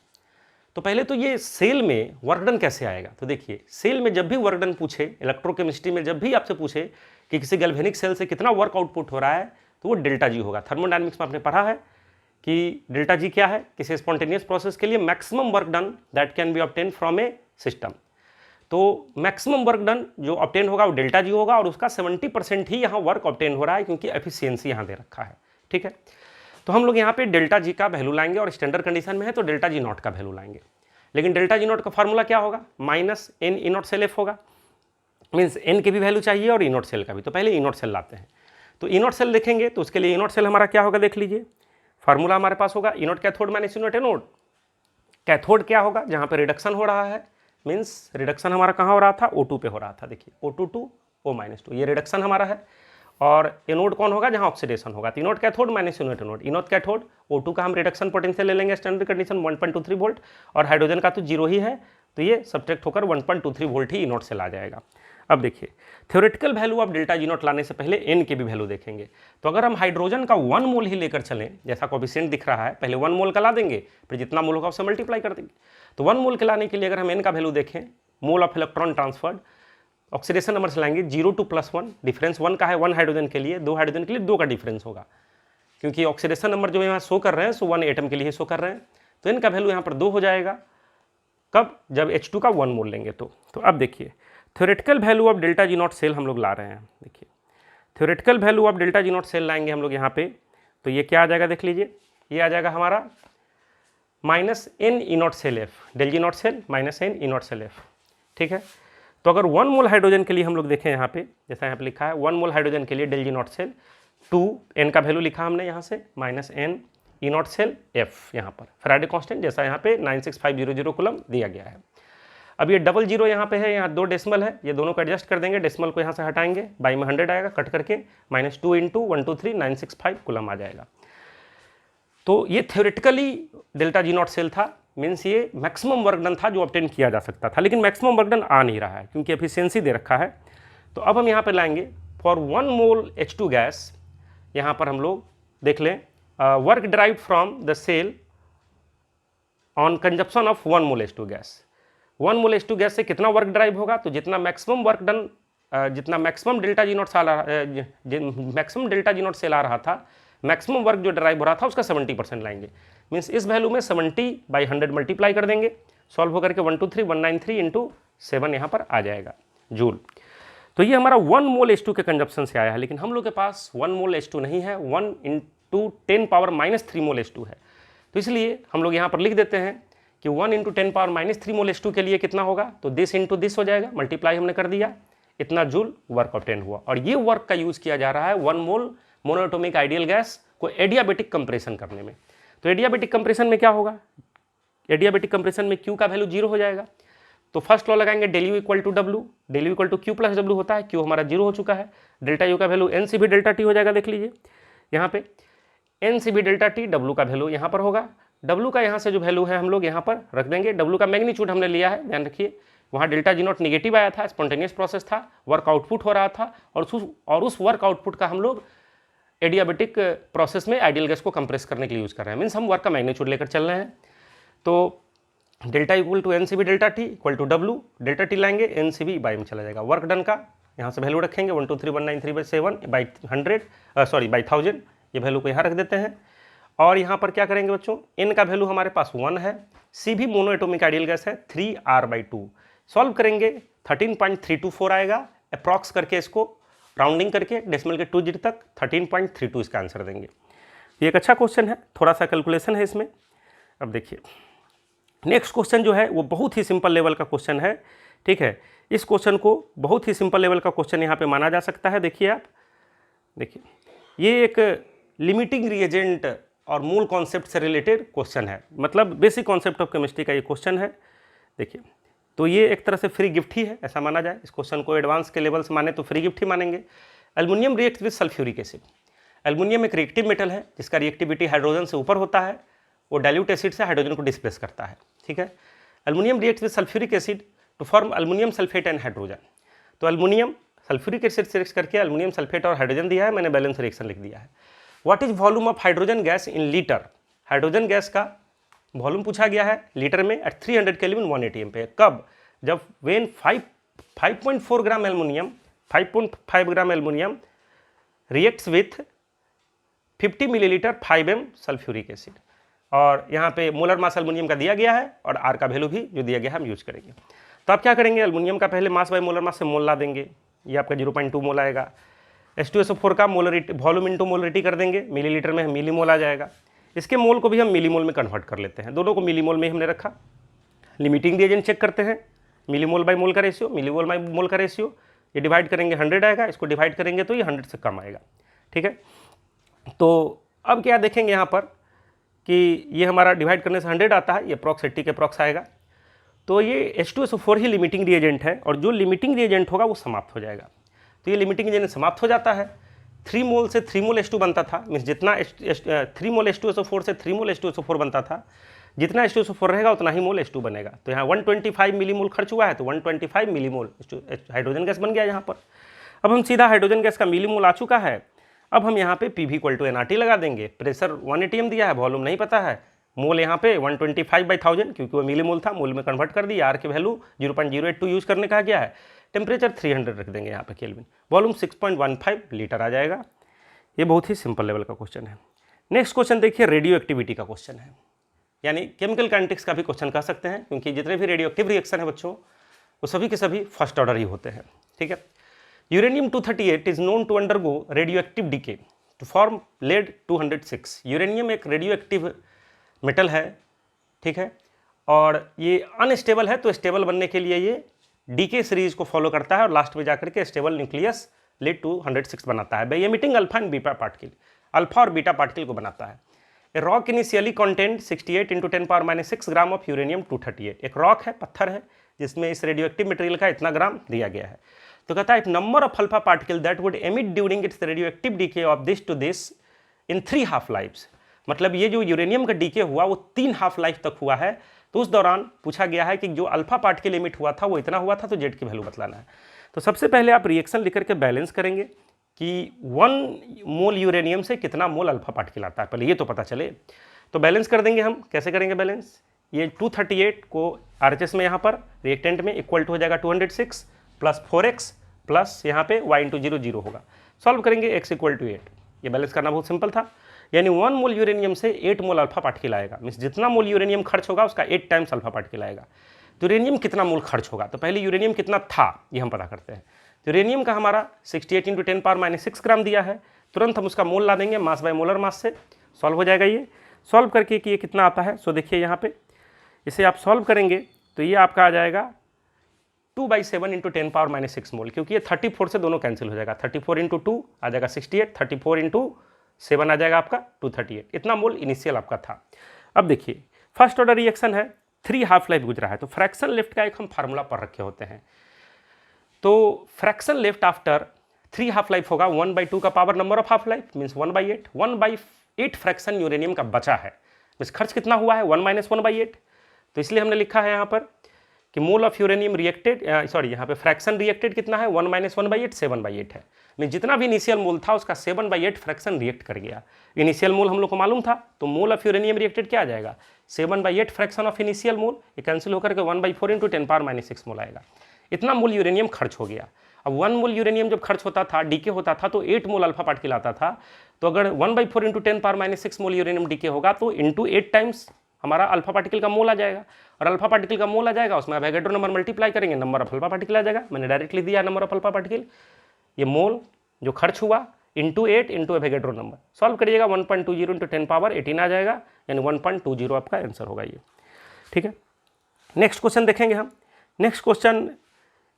Speaker 1: तो पहले तो ये सेल में वर्क डन कैसे आएगा, तो देखिए सेल में जब भी वर्क डन पूछे, इलेक्ट्रोकेमिस्ट्री में जब भी आपसे पूछे कि किसी गैल्वेनिक सेल से कितना वर्क आउटपुट हो रहा है, तो वो डेल्टा जी होगा। थर्मोडायनेमिक्स में आपने पढ़ा है कि डेल्टा जी क्या है, किसी स्पॉन्टेनियस प्रोसेस के लिए maximum work done that can be obtain from A system. तो मैक्सिमम वर्क डन जो ऑब्टेन होगा वो डेल्टा जी होगा, और उसका 70% ही यहाँ वर्क ऑब्टेन हो रहा है क्योंकि एफिशिएंसी यहाँ दे रखा है। ठीक है, तो हम लोग यहाँ पे डेल्टा जी का वैल्यू लाएंगे, और स्टैंडर्ड कंडीशन में है तो डेल्टा जी नॉट का वैल्यू लाएंगे। लेकिन डेल्टा जी नॉट का फार्मूला क्या होगा, -n E naught cell F होगा, मीन्स n की भी वैल्यू चाहिए और ई नॉट सेल का भी। तो पहले ई नॉट सेल लाते हैं, तो ई नॉट सेल देखेंगे तो उसके लिए ई नॉट सेल हमारा क्या होगा, देख लीजिए फार्मूला हमारे पास होगा E naught cathode minus E naught anode. Cathode क्या होगा, जहाँ पे रिडक्शन हो रहा है, मीन्स रिडक्शन हमारा कहाँ हो रहा था, O2 पे हो रहा था। देखिए O2 to O-2 ये रिडक्शन हमारा है, और एनोड कौन होगा, जहाँ ऑक्सीडेशन होगा। तो inode cathode minus inode anode, inode cathode O2 का हम रिडक्शन पोटेंशियल ले लेंगे स्टैंडर्ड कंडीशन 1.23 वोल्ट, और हाइड्रोजन का तो 0 ही है, तो ये सब्ट्रैक्ट होकर 1.23 वोल्ट ही इनोड से ला जाएगा। अब देखिए theoretical value of delta G not लाने से पहले n के भी वैल्यू देखेंगे। तो अगर हम हाइड्रोजन का 1 मोल ही लेकर चलें, जैसा कोफिशिएंट दिख रहा है, पहले 1 मोल का ला देंगे, फिर जितना मोल होगा उससे मल्टीप्लाई कर देंगे। तो 1 मोल के लाने के लिए अगर हम n का वैल्यू देखें, mole of electron transferred, oxidation number से लाएंगे 0 to +1, डिफरेंस 1 का है, 1 हाइड्रोजन के लिए, 2 हाइड्रोजन के लिए 2 का डिफरेंस होगा, क्योंकि ऑक्सीडेशन नंबर जो यहाँ शो कर रहे हैं सो 1 एटम के लिए शो कर रहे हैं। तो n का वैल्यू यहाँ पर 2 हो जाएगा, कब, जब H2 का 1 मोल लेंगे। तो अब देखिए theoretical value of delta G naught cell हम लोग ला रहे हैं। देखिए theoretical value of delta G naught cell लाएंगे हम लोग यहाँ पे, तो ये क्या आ जाएगा, देख लीजिए ये आ जाएगा हमारा -n E naught cell F, del G naught cell -n E naught cell F. ठीक है, तो अगर 1 मोल हाइड्रोजन के लिए हम लोग देखें यहाँ पे, जैसा यहाँ पे लिखा है 1 मोल हाइड्रोजन के लिए del G naught cell 2, n का वैल्यू लिखा हमने यहाँ से -n E naught cell F, यहाँ पर फैराडे कांस्टेंट जैसा यहाँ पे 96500 कूलम दिया गया है। अब ये 00 यहाँ पे है, यहाँ 2 डेसिमल है, ये दोनों को एडजस्ट कर देंगे, डेसिमल को यहाँ से हटाएंगे, बाई में 100 आएगा, कट करके -2 × 123 965 कूलम आ जाएगा। तो ये theoretically delta G naught cell था, मीन्स ये मैक्सिमम वर्क डन था जो ऑब्टेन किया जा सकता था, लेकिन मैक्सिमम वर्क डन आ नहीं रहा है क्योंकि एफिशिएंसी दे रखा है। तो अब हम यहाँ पे लाएंगे फॉर 1 मोल H2 गैस, यहाँ पर हम लोग देख लें work derived from the cell on consumption of 1 mole H2 gas. 1 mole H2 gas से कितना वर्क ड्राइव होगा, तो जितना मैक्सिमम वर्क डन, जितना maximum delta G naught maximum delta G naught cell आ रहा था, मैक्सिमम वर्क जो ड्राइव हो रहा था उसका 70% लाएंगे। मीन्स इस वैल्यू में 70/100 मल्टीप्लाई कर देंगे, सॉल्व होकर के 123,193 इंटू 7 यहाँ पर आ जाएगा जूल। तो ये हमारा 1 मोल H2 के कंजप्शन से आया है, लेकिन हम लोग के पास 1 मोल H2 नहीं है, 1 × 10⁻³ मोल H2 है। तो इसलिए हम लोग यहाँ पर लिख देते हैं कि 1 × 10⁻³ मोल H2 के लिए कितना होगा, तो दिस इंटू दिस हो जाएगा, मल्टीप्लाई हमने कर दिया, इतना जूल वर्क ऑब्टेन हुआ। और ये वर्क का यूज़ किया जा रहा है 1 मोल मोनोएटॉमिक आइडियल गैस को एडियाबेटिक कंप्रेशन करने में। तो एडियाबेटिक कंप्रेशन में क्या होगा, एडियाबेटिक कंप्रेशन में Q का वैल्यू 0 हो जाएगा। तो फर्स्ट लॉ लगाएंगे del U = W, del U = Q + W होता है, Q हमारा 0 हो चुका है, डेल्टा U का वैल्यू NCV डेल्टा T हो जाएगा। देख लीजिए यहाँ पे NCV डेल्टा T, W का वैल्यू यहाँ पर होगा, W का यहाँ से जो वैल्यू है हम लोग यहाँ पर रख देंगे। W का मैग्नीट्यूड हमने लिया है, ध्यान रखिए, वहाँ डेल्टा जी नॉट निगेटिव आया था, स्पॉन्टेनियस प्रोसेस था, वर्क आउटपुट हो रहा था, और उस वर्क आउटपुट का हम लोग एडियाबेटिक प्रोसेस में आइडियल गैस को कंप्रेस करने के लिए यूज़ कर रहे हैं। मीन्स हम वर्क का मैग्नीट्यूड लेकर चल रहे हैं। तो delta = NCV delta T = W, delta T लाएंगे, NCV बाई में चला जाएगा। वर्क डन का यहाँ से वैल्यू रखेंगे 123,193/1000, ये वैल्यू को यहाँ रख देते हैं। और यहाँ पर क्या करेंगे बच्चों, N का वैल्यू हमारे पास 1 है, C भी मोनोएटॉमिक आइडियल गैस है, 3R/2, सॉल्व करेंगे 13.324 आएगा, अप्रॉक्स करके इसको राउंडिंग करके डेसिमल के 2 डिजिट तक 13.32 इसका आंसर देंगे। ये एक अच्छा क्वेश्चन है, थोड़ा सा कैलकुलेशन है इसमें। अब देखिए नेक्स्ट क्वेश्चन जो है वो बहुत ही सिंपल लेवल का क्वेश्चन है, ठीक है। इस क्वेश्चन को बहुत ही सिंपल लेवल का क्वेश्चन यहाँ पे माना जा सकता है। देखिए आप, देखिए ये एक लिमिटिंग रिएजेंट और मूल कॉन्सेप्ट से रिलेटेड क्वेश्चन है, मतलब बेसिक कॉन्सेप्ट ऑफ केमिस्ट्री का ये क्वेश्चन है। देखिए तो ये एक तरह से फ्री गिफ्ट ही है, ऐसा माना जाए। इस क्वेश्चन को एडवांस के लेवल से माने तो फ्री गिफ्ट ही मानेंगे। Aluminium react with sulphuric acid. Aluminium एक रिएक्टिव मेटल है जिसका रिएक्टिविटी हाइड्रोजन से ऊपर होता है, वो डाइल्यूट एसिड से हाइड्रोजन को डिस्प्लेस करता है, ठीक है। Aluminium react with sulphuric acid to form aluminium sulphate and hydrogen. तो एल्युमिनियम सल्फ्यूरिक एसिड से रिएक्ट करके एल्युमिनियम सल्फेट और हाइड्रोजन दिया है, मैंने बैलेंस रिएक्शन लिख दिया है। What is volume of hydrogen gas in litre. Hydrogen gas का वॉल्यूम पूछा गया है लीटर में एट 300 केल्विन 180 एम्पेयर। कब, जब when 5.4 gram aluminium 5.5 gram aluminium reacts with 50 millilitre 5m sulphuric acid. और यहाँ पे मोलर मास एल्युमिनियम का दिया गया है और आर का वैल्यू भी जो दिया गया है हम यूज करेंगे। तो आप क्या करेंगे, एल्युमिनियम का पहले मास बाय मोलर मास से मोल ला देंगे, ये आपका 0.2 मोल आएगा। H2SO4 का मोलरिटी वॉल्यूम इंटू मोलरिटी कर देंगे, मिलीलीटर में मिलीमोल आ जाएगा। इसके मोल को भी हम मिलीमोल में कन्वर्ट कर लेते हैं, दोनों को मिलीमोल में हमने रखा। लिमिटिंग रिएजेंट चेक करते हैं, मिलीमोल बाय मोल का रेशियो, मिलीमोल बाय मोल का रेशियो, ये डिवाइड करेंगे 100 आएगा, इसको डिवाइड करेंगे तो ये 100 से कम आएगा, ठीक है। तो अब क्या देखेंगे यहाँ पर कि ये हमारा डिवाइड करने से 100 आता है, ये अप्रॉक्स 80 के अप्रॉक्स आएगा। तो ये H2SO4 ही लिमिटिंग रिएजेंट है और जो लिमिटिंग रिएजेंट होगा वो समाप्त हो जाएगा। तो ये लिमिटिंग रिएजेंट समाप्त हो जाता है। 3 मोल से 3 मोल H2 बनता था, मीन्स जितना 3 मोल H2SO4 से 3 मोल H2SO4 बनता था, जितना H2SO4 रहेगा उतना ही मोल H2 बनेगा। तो यहाँ 125 मिलीमोल खर्च हुआ है, तो 125 मिलीमोल हाइड्रोजन गैस बन गया यहाँ पर। अब हम सीधा हाइड्रोजन गैस का मिलीमोल आ चुका है, अब हम यहाँ पे PV = nRT लगा देंगे। प्रेशर 1 atm दिया है, वॉल्यूम नहीं पता है, मोल यहाँ पे 125/1000 क्योंकि वो मिलीमोल था, मोल में कन्वर्ट कर दिया। आर की वैल्यू 0.082 यूज़ करने कहा गया है। टेम्परेचर 300 रख देंगे यहाँ पे केल्विन, वॉल्यूम 6.15 लीटर आ जाएगा। ये बहुत ही सिंपल लेवल का क्वेश्चन है। नेक्स्ट क्वेश्चन देखिए, रेडियो एक्टिविटी का क्वेश्चन है, यानी केमिकल काइनेटिक्स का भी क्वेश्चन कह सकते हैं, क्योंकि जितने भी रेडियो एक्टिव रिएक्शन है बच्चों वो सभी के सभी फर्स्ट ऑर्डर ही होते हैं, ठीक है। Uranium is known to undergo radio active decay to form lead. Uranium एक रेडियो एक्टिव मेटल है, ठीक है, और ये अनस्टेबल है, तो स्टेबल बनने के लिए ये डीके सीरीज को फॉलो करता है और लास्ट में जाकर के स्टेबल न्यूक्लियस लेड-206 बनाता है by emitting alpha and beta particle, alpha और बीटा पार्टिकल को बनाता है। A rock initially content 68 × 10⁻⁶ gram of uranium. एक रॉक है, पत्थर है, जिसमें इस रेडियो एक्टिव मटेरियल का इतना ग्राम दिया गया है। तो कहता है number of alpha particle that would emit during its radio active decay of this to this in 3 half lifes. मतलब ये जो यूरेनियम का डीके हुआ वो 3 हाफ लाइफ तक हुआ है, तो उस दौरान पूछा गया है कि जो अल्फा पार्ट की लिमिट हुआ था वो इतना हुआ था, तो जेड की वैल्यू बतलाना है। तो सबसे पहले आप रिएक्शन लिख करके बैलेंस करेंगे कि 1 मोल यूरेनियम से कितना मोल अल्फा पार्टिकल आता है, पहले ये तो पता चले। तो बैलेंस कर देंगे हम, कैसे करेंगे बैलेंस, ये 238 को आरएचएस में यहाँ पर रिएक्टेंट में इक्वल टू हो जाएगा 206 प्लस 4x प्लस यहाँ पे y इंटू 0 0 होगा। सॉल्व करेंगे x इक्वल टू 8। ये बैलेंस करना बहुत सिंपल था, यानी 1 मोल यूरेनियम से 8 मोल अल्फा पार्टिकल आएगा, मीन्स जितना मोल यूरेनियम खर्च होगा उसका 8 टाइम्स अल्फा पार्टिकल आएगा। तो यूरेनियम कितना मोल खर्च होगा, तो पहले यूरेनियम कितना था ये हम पता करते हैं। तो यूरेनियम का हमारा 68 इंटू 10⁻⁻6 ग्राम दिया है, तुरंत हम उसका मोल ला देंगे मास बाय मोलर मास से, सॉल्व हो जाएगा। ये सॉल्व करके कि ये कितना आता है, सो देखिए यहाँ पे इसे आप सॉल्व करेंगे तो ये आपका आ जाएगा 2/7 इंटू 10⁻⁻6 मोल, क्योंकि ये 34 से दोनों कैंसिल हो जाएगा, 34 इंटू 2 आ जाएगा 68, 34 इंटू 7 आ जाएगा आपका 238, इतना मोल इनिशियल आपका था। अब देखिए फर्स्ट ऑर्डर रिएक्शन है, 3 हाफ लाइफ गुजरा है, तो फ्रैक्शन लेफ्ट का एक हम फार्मूला पढ़ रखे होते हैं। तो fraction left after 3 half life होगा 1/2 का power number of half life means 1/8, 1/8 fraction uranium का बचा है, मीन्स खर्च कितना हुआ है 1 - 1/8। तो इसलिए हमने लिखा है यहाँ पर कि mole of uranium reacted, sorry यहाँ पे फ्रैक्शन रिएक्टेड कितना है 1 - 1/8 7/8 है, मीन जितना भी इनिशियल मोल था उसका 7/8 फ्रैक्शन रिएक्ट कर गया। इनिशियल मोल हम लोग को मालूम था, तो मोल ऑफ यूरेनियम रिएक्टेड क्या आ जाएगा 7/8 फ्रैक्शन ऑफ इनिशियल मोल, ये कैंसिल होकर के 1/4 इंटू 10⁻⁻6 मोल आएगा। इतना मोल यूरेनियम खर्च हो गया। अब 1 मोल यूरेनियम जब खर्च होता था, डीके होता था, तो 8 मोल अल्फा पार्टिकल आता था। तो अगर 1/4 इंटू 10⁻⁻6 मोल यूरेनियम डीके होगा तो इंटू 8 टाइम्स हमारा अल्फा पार्टिकल का मोल आ जाएगा, और अल्फा पार्टिकल का मोल आ जाएगा उसमें एवोगैड्रो नंबर मल्टीप्लाई करेंगे, नंबर ऑफ अल्फा पार्टिकल आ जाएगा। मैंने डायरेक्टली दिया नंबर ऑफ अल्फा पार्टिकल, ये मोल जो खर्च हुआ into 8 into Avogadro number, solve करिएगा 1.20 इंटू 10⁻18 आ जाएगा, यानी 1.20 आपका आंसर होगा ये। ठीक है, नेक्स्ट क्वेश्चन देखेंगे हम। नेक्स्ट क्वेश्चन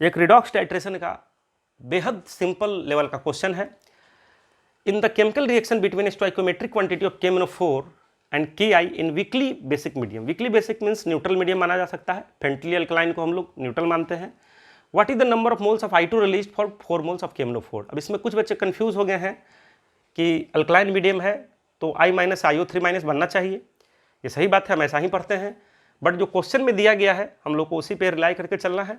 Speaker 1: एक रिडॉक्स टाइट्रेशन का बेहद सिंपल लेवल का क्वेश्चन है। In the chemical reaction between stoichiometric quantity of KMnO4 and KI in weekly basic medium, weekly basic means neutral medium माना जा सकता है, फेंटली अल्कलाइन को हम लोग न्यूट्रल मानते हैं। What is the number of moles of I2 release for 4 moles of KMnO4। अब इसमें कुछ बच्चे कंफ्यूज हो गए हैं कि अल्कलाइन मीडियम है तो I- IO3- बनना चाहिए, ये सही बात है, हम ऐसा ही पढ़ते हैं, बट जो क्वेश्चन में दिया गया है हम लोग को उसी पे रिलाई करके चलना है,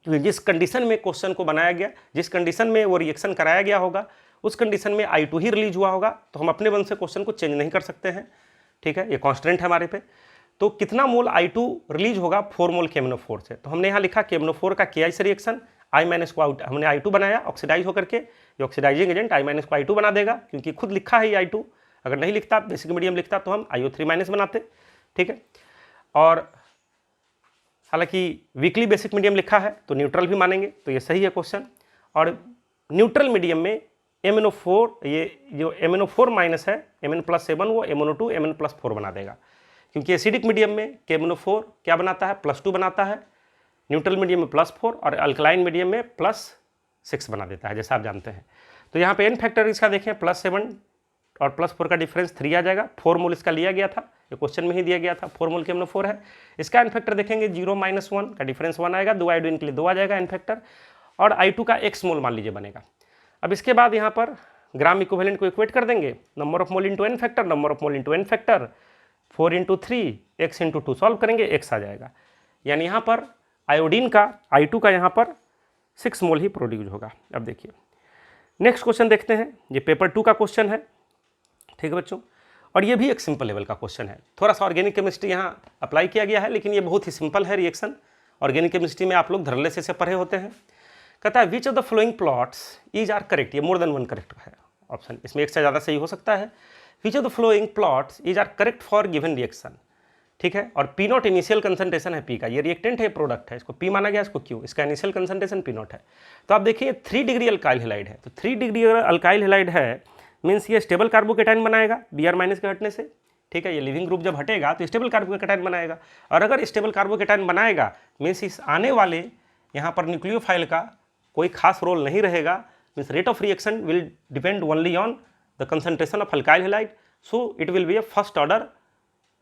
Speaker 1: क्योंकि जिस कंडीशन में क्वेश्चन को बनाया गया, जिस कंडीशन में वो रिएक्शन कराया गया होगा, उस कंडीशन में I2 ही रिलीज हुआ होगा, तो हम अपने मन से क्वेश्चन को चेंज नहीं कर सकते हैं। ठीक है, ये कॉन्स्टेंट है हमारे पे। तो कितना मोल I2 रिलीज होगा 4 मोल KMnO4 से, तो हमने यहाँ लिखा KMnO4 का KI से रिएक्शन, I- को आउट हमने I2 बनाया ऑक्सीडाइज होकर के, ये ऑक्सीडाइजिंग एजेंट I- को I2 बना देगा, क्योंकि खुद लिखा है ये I2, अगर नहीं लिखता बेसिक मीडियम लिखता तो हम IO3- बनाते। ठीक है, और हालांकि वीकली बेसिक मीडियम लिखा है तो न्यूट्रल भी मानेंगे, तो ये सही है क्वेश्चन। और न्यूट्रल मीडियम में MnO4, ये जो MnO4- है Mn+7 वो MnO2 Mn+4 बना देगा, क्योंकि एसिडिक मीडियम में KMnO4 क्या बनाता है +2 बनाता है, न्यूट्रल मीडियम में +4 और अल्कलाइन मीडियम में +6 बना देता है, जैसा आप जानते हैं। तो यहाँ पे n फैक्टर इसका देखें, +7 और +4 का डिफरेंस 3 आ जाएगा, 4 मोल इसका लिया गया था, ये क्वेश्चन में ही दिया गया था, 4 मोल KMnO4 है। इसका n फैक्टर देखेंगे 0 - 1 का डिफरेंस 1 आएगा, 2 आयोडीन के लिए 2 आ जाएगा n फैक्टर, और I2 का x मोल मान लीजिए बनेगा। अब इसके बाद यहाँ पर ग्राम इक्विवेलेंट को इक्वेट कर देंगे, number of mole into n factor, number of mole into n factor, 4 into 3 x into 2, solve करेंगे x आ जाएगा, यानी यहाँ पर आयोडीन का I2 का यहाँ पर 6 मोल ही प्रोड्यूस होगा। अब देखिए नेक्स्ट क्वेश्चन देखते हैं, ये पेपर 2 का क्वेश्चन है। ठीक है बच्चों, और ये भी एक सिंपल लेवल का क्वेश्चन है, थोड़ा सा ऑर्गेनिक केमिस्ट्री यहाँ अप्लाई किया गया है, लेकिन ये बहुत ही सिंपल है रिएक्शन। ऑर्गेनिक केमिस्ट्री में आप लोग धड़ल्ले से पढ़े होते हैं। कहता है which of the following plots is are correct, ये मोर देन 1 करेक्ट है ऑप्शन, इसमें एक से ज़्यादा सही हो सकता है। Which of the following plots is are correct for given reaction. ठीक है, और P0 इनिशियल कंसंट्रेशन है P का, ये रिएक्टेंट है, प्रोडक्ट है, इसको P माना गया, इसको Q, इसका इनिशियल कंसंट्रेशन P0 है। तो आप देखिए 3 डिग्री अल्काइल हैलाइड है, तो 3 डिग्री अल्काइल हैलाइड है मीन्स ये स्टेबल कार्बोकेटाइन बनाएगा Br- के हटने से। ठीक है, ये लिविंग ग्रुप जब हटेगा तो स्टेबल कार्बोकेटाइन बनाएगा, और अगर स्टेबल कार्बोकेटाइन बनाएगा मीन्स इस आने वाले यहाँ पर न्यूक्लियोफाइल का कोई खास रोल नहीं रहेगा, means rate of reaction will depend only on the concentration of alkyl halide, so it will be A first order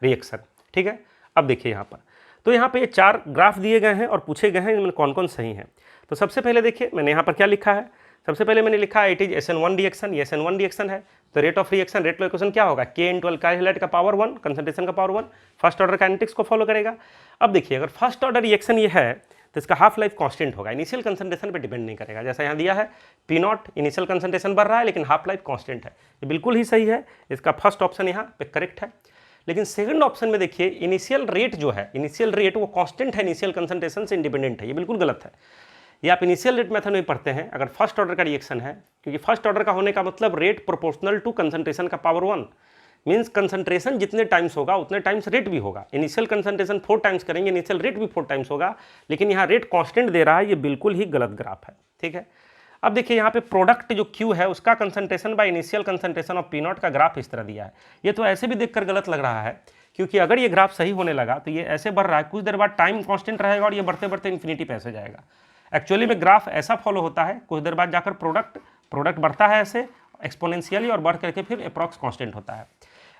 Speaker 1: reaction. ठीक है, अब देखिए यहाँ पर, तो यहाँ पे ये 4 ग्राफ दिए गए हैं और पूछे गए हैं इनमें कौन कौन सही हैं। तो सबसे पहले देखिए मैंने यहाँ पर क्या लिखा है, सबसे पहले मैंने लिखा है इट इज SN1 रिएक्शन, ये SN1 रिएक्शन है, तो rate of reaction, rate of equation क्या होगा, K इंटू अल्काइल हैलाइड का पावर 1, कंसंट्रेशन का पावर 1, फर्स्ट ऑर्डर काइनेटिक्स को फॉलो करेगा। अब देखिए अगर फर्स्ट ऑर्डर रिएक्शन ये है तो इसका हाफ लाइफ कांस्टेंट होगा, इनिशियल कंसंट्रेशन पे डिपेंड नहीं करेगा। जैसा यहाँ दिया है P0 इनिशियल कंसंट्रेशन बढ़ रहा है लेकिन हाफ लाइफ कांस्टेंट है, ये बिल्कुल ही सही है, इसका फर्स्ट ऑप्शन यहाँ पे करेक्ट है। लेकिन सेकंड ऑप्शन में देखिए इनिशियल रेट जो है, इनिशियल रेट वो कांस्टेंट है, इनिशियल कंसंट्रेशन से इंडिपेंडेंट है, ये बिल्कुल गलत है। ये आप इनिशियल रेट मेथड में पढ़ते हैं अगर फर्स्ट ऑर्डर का रिएक्शन है, क्योंकि फर्स्ट ऑर्डर का होने का मतलब रेट प्रोपोर्शनल टू कंसंट्रेशन का पावर 1, मीन्स कंसंट्रेशन जितने टाइम्स होगा उतने टाइम्स रेट भी होगा। इनिशियल कंसंट्रेशन 4 टाइम्स करेंगे, इनिशियल रेट भी 4 टाइम्स होगा, लेकिन यहाँ रेट कांस्टेंट दे रहा है, ये बिल्कुल ही गलत ग्राफ है। ठीक है, अब देखिए यहाँ पे प्रोडक्ट जो Q है उसका concentration by initial concentration of P0 का ग्राफ इस तरह दिया है। ये तो ऐसे भी देखकर गलत लग रहा है, क्योंकि अगर ये ग्राफ सही होने लगा तो ये ऐसे बढ़ रहा है, कुछ देर बाद टाइम कांस्टेंट रहेगा और ये बढ़ते बढ़ते इन्फिनिटी पे ऐसे जाएगा। एक्चुअली में ग्राफ ऐसा फॉलो होता है, कुछ देर बाद जाकर प्रोडक्ट बढ़ता है ऐसे एक्सपोनेंशियली और बढ़ करके फिर अप्रॉक्स कांस्टेंट होता है।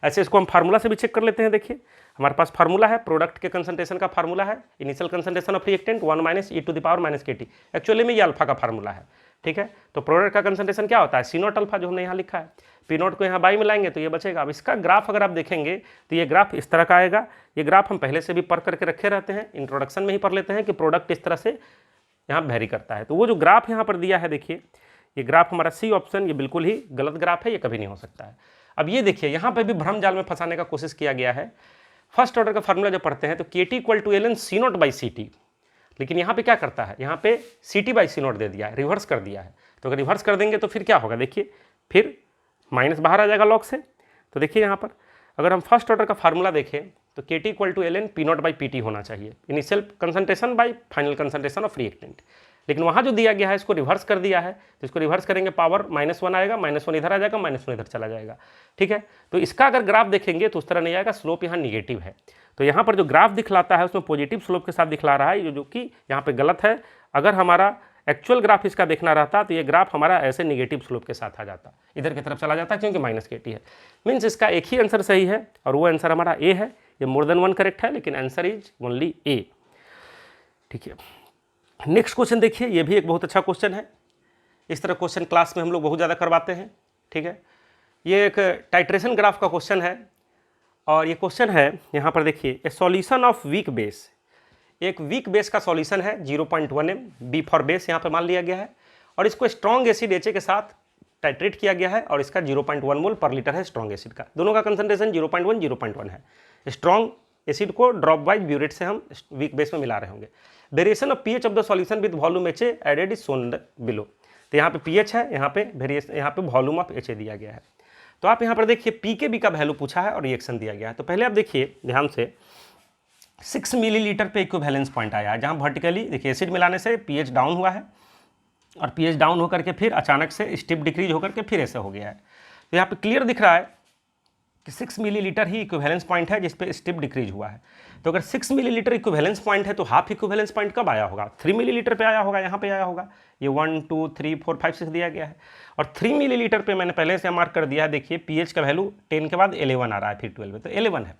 Speaker 1: ऐसे इसको हम फार्मूला से भी चेक कर लेते हैं। देखिए हमारे पास फार्मूला है, प्रोडक्ट के कंसंट्रेशन का फार्मूला है initial concentration of reactant 1 - e to the power -kT। Actually में ये अल्फा का फार्मूला है। ठीक है, तो प्रोडक्ट का कंसंट्रेशन क्या होता है, C0 अल्फा, जो हमने यहाँ लिखा है। P0 को यहाँ बाई मिलाएंगे तो ये बचेगा। अब इसका ग्राफ अगर आप देखेंगे तो ये ग्राफ इस तरह का आएगा। ये ग्राफ हम पहले से भी पढ़ करके रखे रहते हैं, इंट्रोडक्शन में ही पढ़ लेते हैं कि प्रोडक्ट इस तरह से यहाँ वेरी करता है। तो वो जो ग्राफ यहाँ पर दिया है, देखिए ये ग्राफ हमारा C ऑप्शन, ये बिल्कुल ही गलत ग्राफ है, ये कभी नहीं हो सकता है। अब ये देखिए यहाँ पे भी भ्रम जाल में फंसाने का कोशिश किया गया है। फर्स्ट ऑर्डर का फार्मूला जब पढ़ते हैं तो KT = ln C0/CT, लेकिन यहाँ पे क्या करता है, यहाँ पे CT/C0 दे दिया है, रिवर्स कर दिया है। तो अगर रिवर्स कर देंगे तो फिर क्या होगा, देखिए फिर माइनस बाहर आ जाएगा लॉग से। तो देखिए यहाँ पर अगर हम फर्स्ट ऑर्डर का फार्मूला देखें तो KT = ln P0/PT होना चाहिए, initial concentration bye final concentration of reactant. लेकिन वहाँ जो दिया गया है इसको रिवर्स कर दिया है, तो इसको रिवर्स करेंगे पावर -1 आएगा, -1 इधर आ जाएगा, -1 इधर चला जाएगा। ठीक है, तो इसका अगर ग्राफ देखेंगे तो उस तरह नहीं आएगा, स्लोप यहाँ निगेटिव है। तो यहाँ पर जो ग्राफ दिखलाता है उसमें पॉजिटिव स्लोप के साथ दिखला रहा है, जो कि यहाँ पे गलत है। अगर हमारा एक्चुअल ग्राफ इसका देखना रहता तो ये ग्राफ हमारा ऐसे निगेटिव स्लोप के साथ आ जाता, इधर की तरफ चला जाता, क्योंकि -kT है। मीन्स इसका एक ही आंसर सही है और वो आंसर हमारा ए है। ये मोर देन 1 करेक्ट है, लेकिन आंसर इज ओनली ए। ठीक है, नेक्स्ट क्वेश्चन देखिए, ये भी एक बहुत अच्छा क्वेश्चन है। इस तरह क्वेश्चन क्लास में हम लोग बहुत ज़्यादा करवाते हैं। ठीक है, ये एक टाइट्रेशन ग्राफ का क्वेश्चन है और ये क्वेश्चन है यहाँ पर देखिए, ए सॉल्यूशन ऑफ वीक बेस, एक वीक बेस का सॉल्यूशन है 0.1 m, बी फॉर बेस यहाँ पे मान लिया गया है, और इसको स्ट्रॉन्ग एसिड HA के साथ टाइट्रेट किया गया है और इसका 0.1 मोल पर लीटर है स्ट्रॉन्ग एसिड का। दोनों का कंसंट्रेशन 0.1 है। स्ट्रॉन्ग एसिड को ड्रॉप वाइज ब्यूरेट से हम वीक बेस में मिला रहे होंगे। Variation of pH of the solution with volume HA added is shown below. तो यहाँ पे pH है, यहाँ पे वेरिएशन, यहाँ पे वॉल्यूम ऑफ HA दिया गया है। तो आप यहाँ पर देखिए pKb का वैल्यू पूछा है और रिएक्शन दिया गया है। तो पहले आप देखिए ध्यान से 6 मिलीलीटर पे इक्विवेलेंस पॉइंट आया है, जहाँ वर्टिकली देखिए एसिड मिलाने से pH डाउन हुआ है और pH डाउन होकर के फिर अचानक से स्टिप डिक्रीज होकर के फिर ऐसे हो गया है। तो यहाँ पे क्लियर दिख रहा है कि 6 मिलीलीटर ही इक्विवेलेंस पॉइंट है जिस पे स्टिप डिक्रीज हुआ है। तो अगर 6 मिलीलीटर इक्विवेलेंस पॉइंट है तो हाफ इक्विवेलेंस पॉइंट कब आया होगा, 3 मिलीलीटर पे आया होगा, यहाँ पे आया होगा। ये 1 2 3 4 5 6 दिया गया है और 3 मिलीलीटर पे मैंने पहले से मार्क कर दिया है। देखिए pH का वैल्यू 10 के बाद 11 आ रहा है, फिर 12 में, तो 11 है।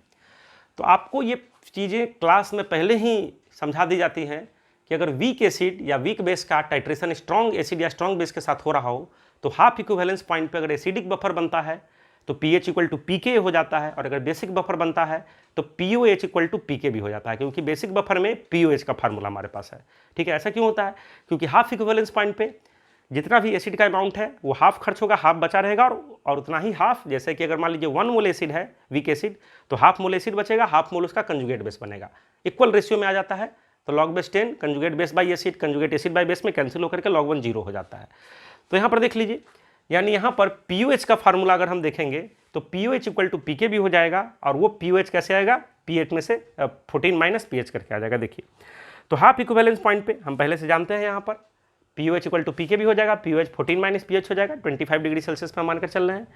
Speaker 1: तो आपको ये चीज़ें क्लास में पहले ही समझा दी जाती हैं कि अगर वीक एसिड या वीक बेस का टाइट्रेशन स्ट्रॉन्ग एसिड या स्ट्रॉन्ग बेस के साथ हो रहा हो तो हाफ इक्विवेलेंस पॉइंट पे अगर एसिडिक बफर बनता है तो pH = pK हो जाता है, और अगर बेसिक बफर बनता है तो POH = pK भी हो जाता है, क्योंकि बेसिक बफर में POH का फार्मूला हमारे पास है। ठीक है, ऐसा क्यों होता है, क्योंकि हाफ इक्विवेलेंस पॉइंट पे जितना भी एसिड का अमाउंट है वो हाफ खर्च होगा, हाफ बचा रहेगा, और उतना ही हाफ, जैसे कि अगर मान लीजिए 1 मोल एसिड है वीक एसिड तो हाफ मोल एसिड बचेगा, हाफ मोल उसका कंजुगेट बेस बनेगा, इक्वल रेशियो में आ जाता है। तो log base 10 conjugate base by acid, conjugate acid by base में कैंसिल होकर के log 1 0 हो जाता है। तो यहाँ पर देख लीजिए, यानी यहाँ पर POH का फार्मूला अगर हम देखेंगे तो POH = pK भी हो जाएगा, और वो POH कैसे आएगा, pH में से 14 - pH करके आ जाएगा। देखिए तो हाफ इक्विवेलेंस पॉइंट पे हम पहले से जानते हैं, यहाँ पर POH = pK भी हो जाएगा, POH 14 - pH हो जाएगा, 25 डिग्री सेल्सियस पर मानकर चल रहे हैं।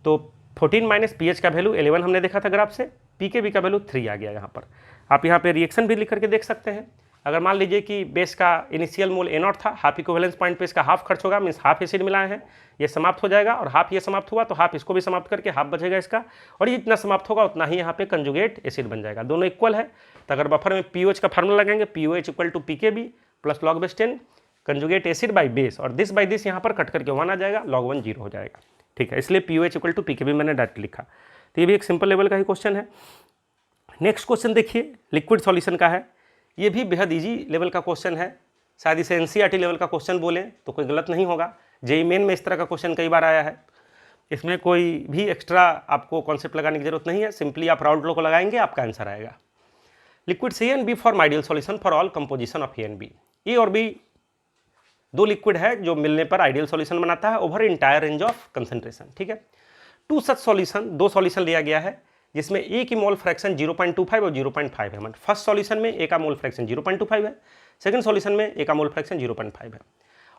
Speaker 1: तो 14 - pH का वैल्यू 11 हमने देखा था ग्राफ से, pKb का वैल्यू 3 आ गया यहाँ पर। आप यहाँ पे रिएक्शन भी लिख करके देख सकते हैं। अगर मान लीजिए कि बेस का इनिशियल मोल A0 था, हाफ इक्विवेलेंस पॉइंट पे इसका हाफ खर्च होगा, मीन्स हाफ एसिड मिलाए हैं, ये समाप्त हो जाएगा, और हाफ ये समाप्त हुआ तो हाफ इसको भी समाप्त करके हाफ बचेगा इसका, और ये जितना समाप्त होगा उतना ही यहाँ पे कंजुगेट एसिड बन जाएगा, दोनों इक्वल है। तो अगर बफर में POH का फार्मूला लगाएंगे, POH = pKb + log base 10 conjugate acid by base, और दिस बाई दिस यहाँ पर कट करके 1 आ जाएगा, log 1 0 हो जाएगा, ठीक है। इसलिए POH इक्वल टू PKB मैंने डायरेक्ट लिखा। तो ये भी एक सिंपल लेवल का ही क्वेश्चन है। नेक्स्ट क्वेश्चन देखिए, लिक्विड सॉल्यूशन का है। ये भी बेहद ईजी लेवल का क्वेश्चन है, शायद इसे NCERT लेवल का क्वेश्चन बोलें तो कोई गलत नहीं होगा। JEE मेन में इस तरह का क्वेश्चन कई बार आया है, इसमें कोई भी एक्स्ट्रा आपको कॉन्सेप्ट लगाने की जरूरत नहीं है, सिंपली आप राउंड लो को लगाएंगे, आपका आंसर आएगा। Liquid C and B form ideal solution for all composition of A and B। ए और बी दो लिक्विड है जो मिलने पर आइडियल सॉल्यूशन बनाता है over entire range of concentration, ठीक है। टू सच सॉल्यूशन, दो सॉल्यूशन लिया गया है जिसमें ए की मोल फ्रैक्शन 0.25 और 0.5 है। मतलब फर्स्ट सॉल्यूशन में ए का मोल फ्रैक्शन 0.25 है, सेकंड सॉल्यूशन में ए का मोल फ्रैक्शन 0.5 है,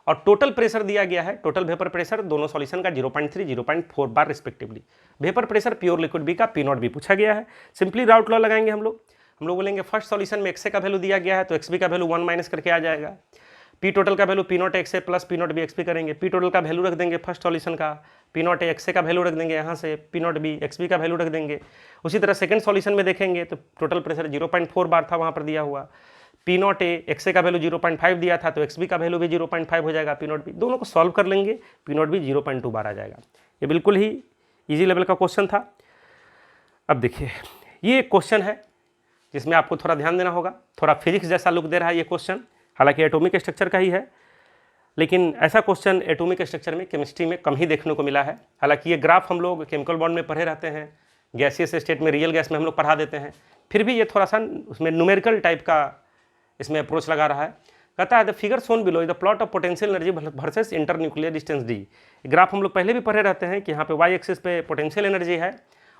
Speaker 1: और टोटल प्रेशर दिया गया है, टोटल वेपर प्रेशर दोनों सॉल्यूशन का 0.3 0.4 bar respectively. Vapour pressure pure liquid B का P0 भी पूछा गया है। सिंपली राउट लॉ लगाएंगे हम लोग बोलेंगे फर्स्ट सॉल्यूशन में XA का वैल्यू दिया गया है तो XB का वैल्यू 1 माइनस करके आ जाएगा। P टोटल का value P0 XA plus P0 B XB करेंगे। P टोटल का वैल्यू रख देंगे फर्स्ट सॉल्यूशन का, P0 XA का वैल्यू रख देंगे यहाँ से, P0 B XB का वैल्यू रख देंगे। उसी तरह सेकंड सॉल्यूशन में देखेंगे तो टोटल प्रेशर 0.4 बार था वहाँ पर दिया हुआ, P0 XA का वैल्यू 0.5 दिया था तो XB का वैल्यू भी 0.5 हो जाएगा, P0 B दोनों को सॉल्व कर लेंगे, P0 B 0.2 बार आ जाएगा। ये बिल्कुल ही ईजी लेवल का क्वेश्चन था। अब देखिए ये एक क्वेश्चन है जिसमें आपको थोड़ा ध्यान देना होगा, थोड़ा फिजिक्स जैसा लुक दे रहा है ये क्वेश्चन, हालांकि एटॉमिक स्ट्रक्चर का ही है, लेकिन ऐसा क्वेश्चन एटॉमिक स्ट्रक्चर में केमिस्ट्री में कम ही देखने को मिला है। हालांकि ये ग्राफ हम लोग केमिकल बॉन्ड में पढ़े रहते हैं, गैसियस स्टेट में, रियल गैस में हम लोग पढ़ा देते हैं, फिर भी ये थोड़ा सा उसमें न्यूमेरिकल टाइप का इसमें अप्रोच लगा रहा है। कहता है the figure Son below is the plot of potential energy versus inter nuclear distance D. Graph हम लोग पहले भी पढ़े रहते हैं कि यहाँ पे वाई एक्सिस पे पोटेंशियल एनर्जी है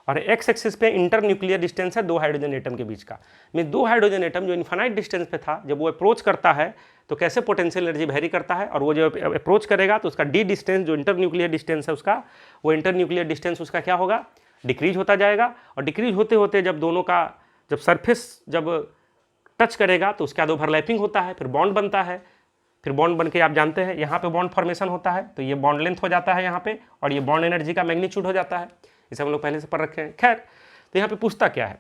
Speaker 1: और एक्स एक्सिस पे इंटर न्यूक्लियर डिस्टेंस है दो हाइड्रोजन एटम के बीच का। में दो हाइड्रोजन एटम जो इन्फाइनाइट डिस्टेंस पे था, जब वो अप्रोच करता है तो कैसे पोटेंशियल एनर्जी वेरी करता है, और वो जो अप्रोच करेगा तो उसका डी डिस्टेंस जो इंटर न्यूक्लियर डिस्टेंस है उसका, वो इंटर न्यूक्लियर डिस्टेंस उसका क्या होगा, डिक्रीज होता जाएगा। और डिक्रीज होते होते जब दोनों का जब सरफेस जब टच करेगा तो उसके बाद ओवरलैपिंग होता है, फिर बॉन्ड बनता है, फिर बॉन्ड बन के आप जानते हैं यहाँ पे बॉन्ड फॉर्मेशन होता है, तो ये बॉन्ड लेंथ हो जाता है यहाँ पे, और ये बॉन्ड एनर्जी का मैग्नीट्यूड हो जाता है। इसे हम लोग पहले से पढ़ रखे हैं। खैर, तो यहाँ पे पूछता क्या है,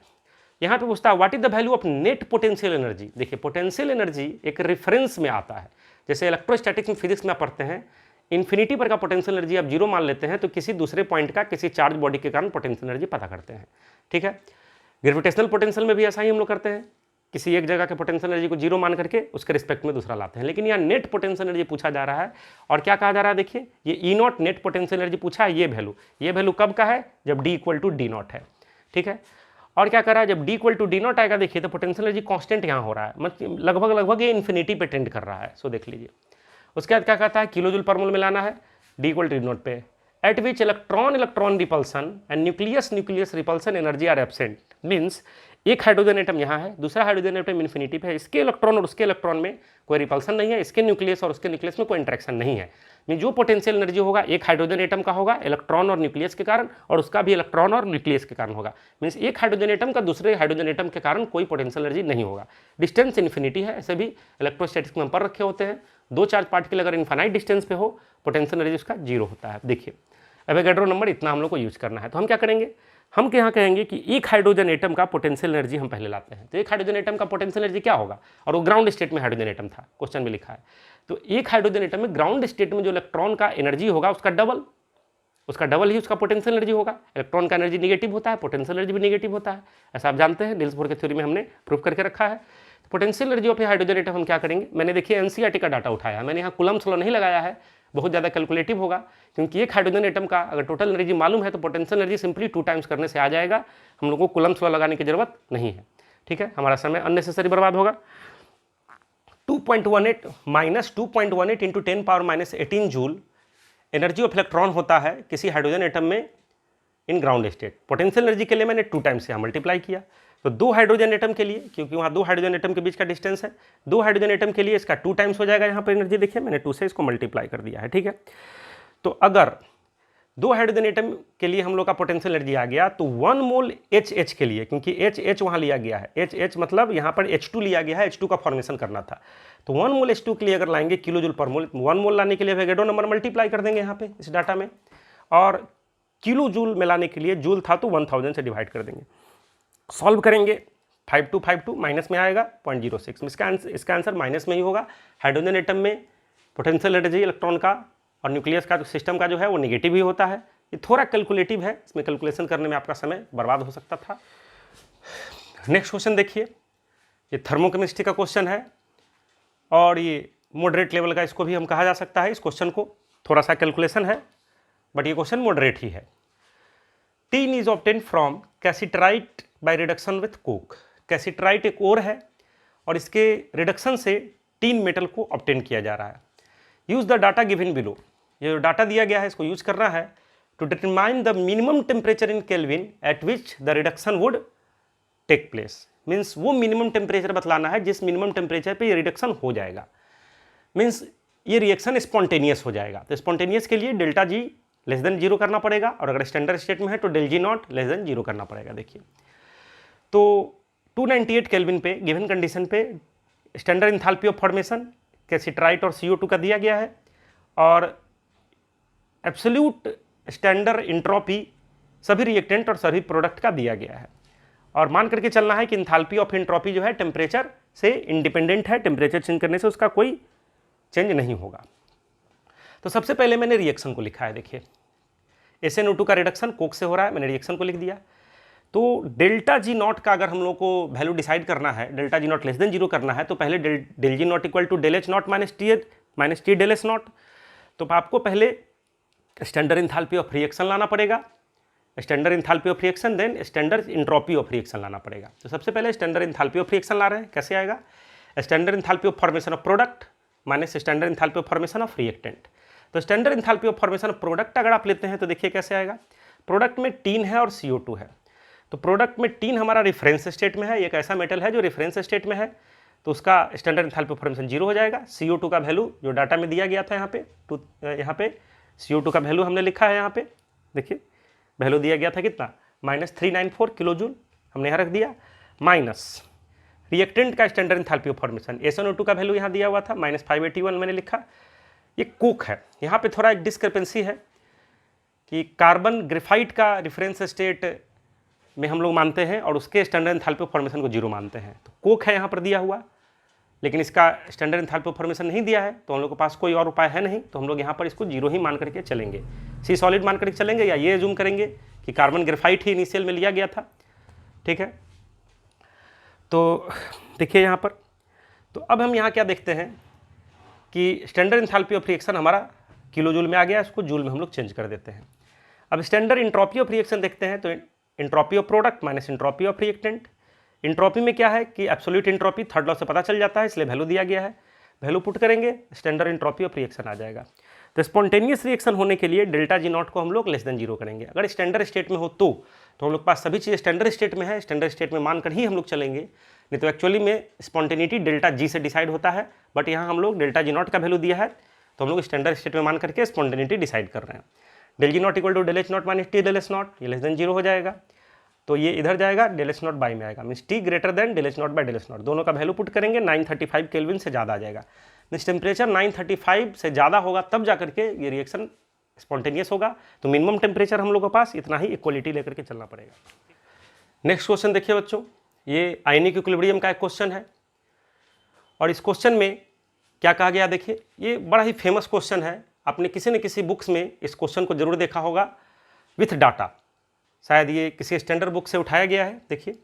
Speaker 1: यहाँ पे पूछता है what is the value of net potential energy. देखिए पोटेंशियल एनर्जी एक रेफरेंस में आता है, जैसे इलेक्ट्रोस्टैटिक्स में फिजिक्स में आप पढ़ते हैं, इन्फिनिटी पर का पोटेंशियल एनर्जी आप 0 मान लेते हैं तो किसी दूसरे पॉइंट का किसी चार्ज बॉडी के कारण पोटेंशियल एनर्जी पता करते हैं, ठीक है। ग्रेविटेशनल पोटेंशियल में भी ऐसा ही हम लोग करते हैं, किसी एक जगह के पोटेंशियल एनर्जी को 0 मान करके उसके रिस्पेक्ट में दूसरा लाते हैं। लेकिन यहाँ नेट पोटेंशियल एनर्जी पूछा जा रहा है, और क्या कहा जा रहा है, देखिए ये E0 नेट पोटेंशियल एनर्जी पूछा है, ये वैल्यू कब का है, जब D इक्वल टू D0 है, ठीक है। और क्या कर रहा है, जब D इक्वल टू D0 आएगा, देखिए तो पोटेंशियल एनर्जी कांस्टेंट यहाँ हो रहा है, मतलब लगभग ये इन्फिनिटी पे टेंड कर रहा है। सो देख लीजिए, उसके बाद क्या कहता है, किलो जूल पर मोल में लाना है D इक्वल टू D0 पे, at which electron repulsion and nucleus repulsion energy are absent. Means एक हाइड्रोजन एटम यहाँ है, दूसरा हाइड्रोजन एटम इन्फिनिटी पे है, इसके इलेक्ट्रॉन और उसके इलेक्ट्रॉन में कोई रिपल्सन नहीं है, इसके न्यूक्लियस और उसके न्यूक्लियस में कोई इंटरेक्शन नहीं है। मीन जो पोटेंशियल एनर्जी होगा एक हाइड्रोजन एटम का होगा इलेक्ट्रॉन और न्यूक्लियस के कारण, और उसका भी इलेक्ट्रॉन और न्यूक्लियस के कारण होगा। मीन्स एक हाइड्रोजन एटम का दूसरे हाइड्रोजन एटम के कारण कोई पोटेंशियल एनर्जी नहीं होगा। डिस्टेंस इन्फिनिटी है, ऐसे भी इलेक्ट्रोस्टैटिक्स में हम पढ़ रखे होते हैं, दो चार्ज पार्टिकल अगर इन्फाइनाइट डिस्टेंस पे हो पोटेंशियल एनर्जी उसका 0 होता है। देखिए एवोगैड्रो नंबर इतना हम लोग को यूज करना है, तो हम क्या करेंगे, हम यहाँ कहेंगे कि एक हाइड्रोजन एटम का पोटेंशियल एनर्जी हम पहले लाते हैं। तो एक हाइड्रोजन एटम का पोटेंशियल एनर्जी क्या होगा, और वो ग्राउंड स्टेट में हाइड्रोजन एटम था, क्वेश्चन में लिखा है। तो एक हाइड्रोजन एटम में ग्राउंड स्टेट में जो इलेक्ट्रॉन का एनर्जी होगा उसका डबल ही उसका पोटेंशियल एनर्जी होगा। इलेक्ट्रॉन का एनर्जी निगेटिव होता है, पोटेंशियल एनर्जी भी निगेटिव होता है, ऐसा आप जानते हैं, निल्स बोर के थ्योरी में हमने प्रूव करके रखा है। Potential energy of hydrogen atom हम क्या करेंगे, मैंने देखिए NCERT का डाटा उठाया, मैंने यहाँ कूलम्ब्स लॉ नहीं लगाया है, बहुत ज़्यादा कैलकुलेटिव होगा, क्योंकि एक हाइड्रोजन एटम का अगर टोटल एनर्जी मालूम है तो पोटेंशियल एनर्जी सिंपली 2 टाइम्स करने से आ जाएगा, हम लोगों को कूलम्ब्स लॉ लगाने की जरूरत नहीं है, ठीक है, हमारा समय अननेसेसरी बर्बाद होगा। 2.18 minus 2.18 into 10⁻⁻18 joule energy of electron होता है किसी हाइड्रोजन एटम में in ground state. Potential energy के लिए मैंने 2 टाइम्स से यहाँ मल्टीप्लाई किया, तो 2 हाइड्रोजन एटम के लिए, क्योंकि वहाँ 2 हाइड्रोजन एटम के बीच का डिस्टेंस है, 2 हाइड्रोजन एटम के लिए इसका 2 टाइम्स हो जाएगा यहाँ पर एनर्जी। देखिए मैंने 2 से इसको मल्टीप्लाई कर दिया है, ठीक है। तो अगर 2 हाइड्रोजन एटम के लिए हम लोग का पोटेंशियल एनर्जी आ गया, तो 1 मोल HH के लिए, क्योंकि HH वहाँ लिया गया है, HH मतलब यहाँ पर H2 लिया गया है, H2 का फॉर्मेशन करना था, तो 1 मोल H2 के लिए अगर लाएंगे किलो जूल पर मोल, 1 मोल लाने के लिए एवोगैड्रो नंबर मल्टीप्लाई कर देंगे यहाँ पे इस डाटा में, और किलो जूल में लाने के लिए जूल था तो 1000 से डिवाइड कर देंगे। सॉल्व करेंगे 5252 माइनस में आएगा 0.06, इसका आंसर माइनस में ही होगा। हाइड्रोजन एटम में पोटेंशियल एनर्जी इलेक्ट्रॉन का और न्यूक्लियस का जो सिस्टम का जो है वो नेगेटिव ही होता है। ये थोड़ा कैलकुलेटिव है, इसमें कैलकुलेशन करने में आपका समय बर्बाद हो सकता था। नेक्स्ट क्वेश्चन देखिए, ये थर्मोकेमिस्ट्री का क्वेश्चन है और ये मॉडरेट लेवल का इसको भी हम कहा जा सकता है। इस क्वेश्चन को थोड़ा सा कैलकुलेशन है बट ये क्वेश्चन मॉडरेट ही है। Tin is obtain from cassiterite by reduction with coke. Cassiterite एक और है और इसके रिडक्शन से टीन मेटल को ऑब्टेन किया जा रहा है। Use the data given below. ये जो डाटा दिया गया है इसको यूज करना है to determine the minimum temperature in kelvin at which the reduction would take place. Means वो मिनिमम टेम्परेचर बतलाना है जिस मिनिमम टेम्परेचर पे ये रिडक्शन हो जाएगा। मीन्स ये रिएक्शन स्पॉन्टेनियस हो जाएगा। तो स्पॉन्टेनियस के लिए delta G less than zero करना पड़ेगा और अगर स्टैंडर्ड स्टेट में है तो del G not less than zero करना पड़ेगा। देखिए तो 298 केल्विन पे गिवन कंडीशन पे standard enthalpy of formation cassiterite और CO2 का दिया गया है और एब्सोल्यूट स्टैंडर्ड एंट्रोपी सभी रिएक्टेंट और सभी प्रोडक्ट का दिया गया है और मान करके चलना है कि एंथैल्पी ऑफ एंट्रोपी जो है टेम्परेचर से इंडिपेंडेंट है, टेम्परेचर चेंज करने से उसका कोई चेंज नहीं होगा। तो सबसे पहले मैंने रिएक्शन को लिखा है। देखिए SnO2 का रिडक्शन कोक से हो रहा है, मैंने रिएक्शन को लिख दिया। तो डेल्टा जी नॉट का अगर हम लोग को वैल्यू डिसाइड करना है, delta G not less than zero करना है तो पहले del G not equal to del H not minus T del S not. तो आपको पहले स्टैंडर्ड एंथैल्पी ऑफ रिएक्शन लाना पड़ेगा, standard enthalpy of reaction then standard entropy of reaction लाना पड़ेगा। तो सबसे पहले स्टैंडर्ड एंथैल्पी ऑफ रिएक्शन ला रहे हैं, कैसे आएगा? Standard enthalpy of formation of product minus standard enthalpy of formation of reactant. तो standard enthalpy of formation of product अगर आप लेते हैं तो देखिए कैसे आएगा। प्रोडक्ट में टीन है और CO2 है, तो प्रोडक्ट में टीन हमारा रेफरेंस स्टेट में है, एक ऐसा मेटल है जो रेफरेंस स्टेट में है तो उसका standard enthalpy of formation zero हो जाएगा। CO2 का वैल्यू जो डाटा में दिया गया था यहाँ पे CO2 का वैल्यू हमने लिखा है, यहाँ पे देखिए वैल्यू दिया गया था कितना, -394 किलो जूल हमने यहाँ रख दिया, माइनस रिएक्टेंट का standard enthalpy of formation SnO2 का वैल्यू यहाँ दिया हुआ था -581 मैंने लिखा। ये कोक है, यहाँ पे थोड़ा एक डिस्क्रिपेंसी है कि कार्बन ग्रेफाइट का रेफरेंस स्टेट में हम लोग मानते हैं और उसके स्टैंडर्ड एंथैल्पी ऑफ फॉर्मेशन को जीरो मानते हैं। तो कोक है यहाँ पर दिया हुआ लेकिन इसका स्टैंडर्ड एंथैल्पी ऑफ फॉर्मेशन नहीं दिया है तो हम लोग के पास कोई और उपाय है नहीं, तो हम लोग यहाँ पर इसको जीरो ही मान करके चलेंगे, सी सॉलिड मान करके चलेंगे या ये एज्यूम करेंगे कि कार्बन ग्रेफाइट ही इनिशियल में लिया गया था। ठीक है, तो देखिए यहाँ पर, तो अब हम यहाँ क्या देखते हैं कि स्टैंडर्ड एंथैल्पी ऑफ रिएक्शन हमारा किलो जूल में आ गया, इसको जूल में हम लोग चेंज कर देते हैं। अब स्टैंडर्ड एंट्रोपी ऑफ रिएक्शन देखते हैं, तो entropy of product minus entropy of reactant. Entropy में क्या है कि एब्सोल्यूट एंट्रोपी थर्ड लॉ से पता चल जाता है, इसलिए वैल्यू दिया गया है, वैल्यू पुट करेंगे स्टैंडर्ड एंट्रोपी ऑफ रिएक्शन आ जाएगा। तो स्पॉन्टेनियस रिएक्शन होने के लिए डेल्टा जी नॉट को हम लोग लेस देन जीरो करेंगे। अगर स्टैंडर्ड स्टेट में हो तो हम लोग पास सभी चीज़ें स्टैंडर्ड स्टेट में है, स्टैंडर्ड स्टेट में मानकर ही हम लोग चलेंगे, नहीं तो एक्चुअली में स्पॉन्टेनिटी डेल्टा जी से डिसाइड होता है, बट यहाँ हम लोग डेल्टा जी नॉट का वैल्यू दिया है तो हम लोग स्टैंडर्ड स्टेट में मान करके स्पॉन्टेनिटी डिसाइड कर रहे हैं। Del G not equal to del H not minus T del S not, ये लेस देन जीरो हो जाएगा तो ये इधर जाएगा, डेल एच नॉट बाई में आएगा, means T greater than del H not by del H not, दोनों का वैल्यू पुट करेंगे 935 केल्विन से ज़्यादा आ जाएगा। मीन्स टेम्परेचर 935 से ज़्यादा होगा तब जा करके ये रिएक्शन स्पॉन्टेनियस होगा। तो मिनिमम टेम्परेचर हम लोगों के पास इतना ही इक्वलिटी लेकर के चलना पड़ेगा। नेक्स्ट क्वेश्चन देखिए बच्चों, ये आयनिक इक्विलिब्रियम का एक क्वेश्चन है और इस क्वेश्चन में क्या कहा गया, देखिए ये बड़ा ही फेमस क्वेश्चन है, आपने किसी न किसी बुक्स में इस क्वेश्चन को जरूर देखा होगा विथ डाटा, शायद ये किसी स्टैंडर्ड बुक से उठाया गया है। देखिए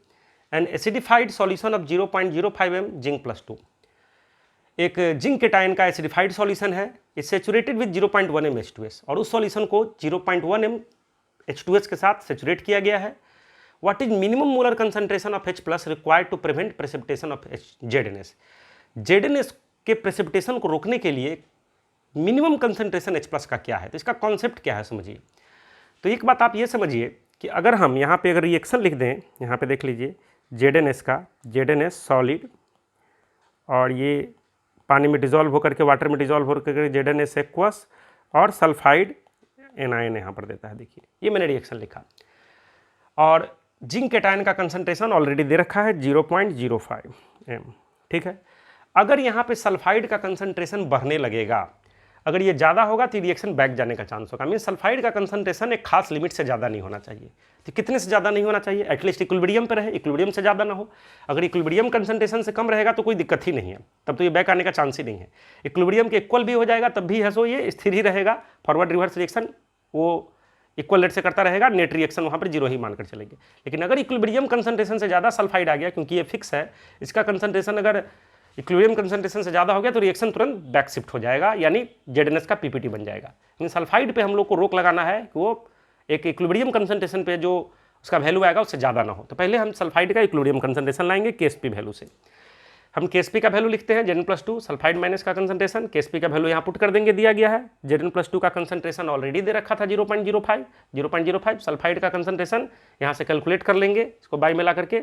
Speaker 1: an acidified solution of 0.05 m zinc +2, एक जिंक केटायन का एसिडिफाइड सॉल्यूशन है, इस सेचुरेटेड विद 0.1 m H2S और उस सॉल्यूशन को 0.1 m H2S के साथ सेचुरेट किया गया है। What is minimum molar concentration of H+ required to prevent precipitation of ZnS। ZnS के प्रेसिपिटेशन को रोकने के लिए मिनिमम कंसंट्रेशन H+ का क्या है, तो इसका कॉन्सेप्ट क्या है समझिए। तो एक बात आप ये समझिए कि अगर हम यहाँ पे अगर रिएक्शन लिख दें, यहाँ पे देख लीजिए ZnS का, ZnS सॉलिड और ये पानी में डिजॉल्व होकर के वाटर में डिजॉल्व होकर ZnS एक्वस और सल्फाइड एनायन यहाँ पर देता है। देखिए ये मैंने रिएक्शन लिखा और जिंक केटायन का कंसंट्रेशन ऑलरेडी दे रखा है 0.05 m। ठीक है, अगर यहाँ पे सल्फाइड का कंसंट्रेशन बढ़ने लगेगा, अगर ये ज़्यादा होगा तो रिएक्शन बैक जाने का चांस होगा। मीन सल्फाइड का कंसंट्रेशन एक खास लिमिट से ज़्यादा नहीं होना चाहिए। तो कितने से ज़्यादा नहीं होना चाहिए? एटलीस्ट इक्विलिब्रियम पे रहे, इक्विलिब्रियम से ज़्यादा ना हो। अगर इक्विलिब्रियम कंसंट्रेशन से कम रहेगा तो कोई दिक्कत ही नहीं है, तब तो ये बैक आने का चांस ही नहीं है। इक्विलिब्रियम के इक्वल भी हो जाएगा तब भी है सो ये स्थिर ही रहेगा, फॉरवर्ड रिवर्स रिएक्शन वो इक्वल रेट से करता रहेगा, नेट रिएक्शन वहाँ पर जीरो ही मानकर चलेंगे। लेकिन अगर इक्विलिब्रियम कंसंट्रेशन से ज़्यादा सल्फाइड आ गया, क्योंकि ये फिक्स है, इसका कंसंट्रेशन अगर इक्विलिब्रियम कंसंट्रेशन से ज़्यादा हो गया तो रिएक्शन तुरंत बैक शिफ्ट हो जाएगा, यानी ZnS का पीपीटी बन जाएगा। लेकिन सल्फाइड पे हम लोग को रोक लगाना है कि वो एक इक्विलिब्रियम कंसंट्रेशन पे जो उसका वैल्यू आएगा उससे ज़्यादा ना हो। तो पहले हम सल्फाइड का इक्विलिब्रियम कंसंट्रेशन लाएंगे KSP वैल्यू से। हम KSP का वैल्यू लिखते हैं Zn+2 सल्फाइड माइनस का कंसंट्रेशन। KSP का वैल्यू यहाँ पुट कर देंगे, दिया गया है। Zn+2 का कंसंट्रेशन ऑलरेडी दे रखा था 0.05 सल्फाइड का कंसंट्रेशन यहाँ से कैलकुलेट कर लेंगे इसको बाई में ला करके।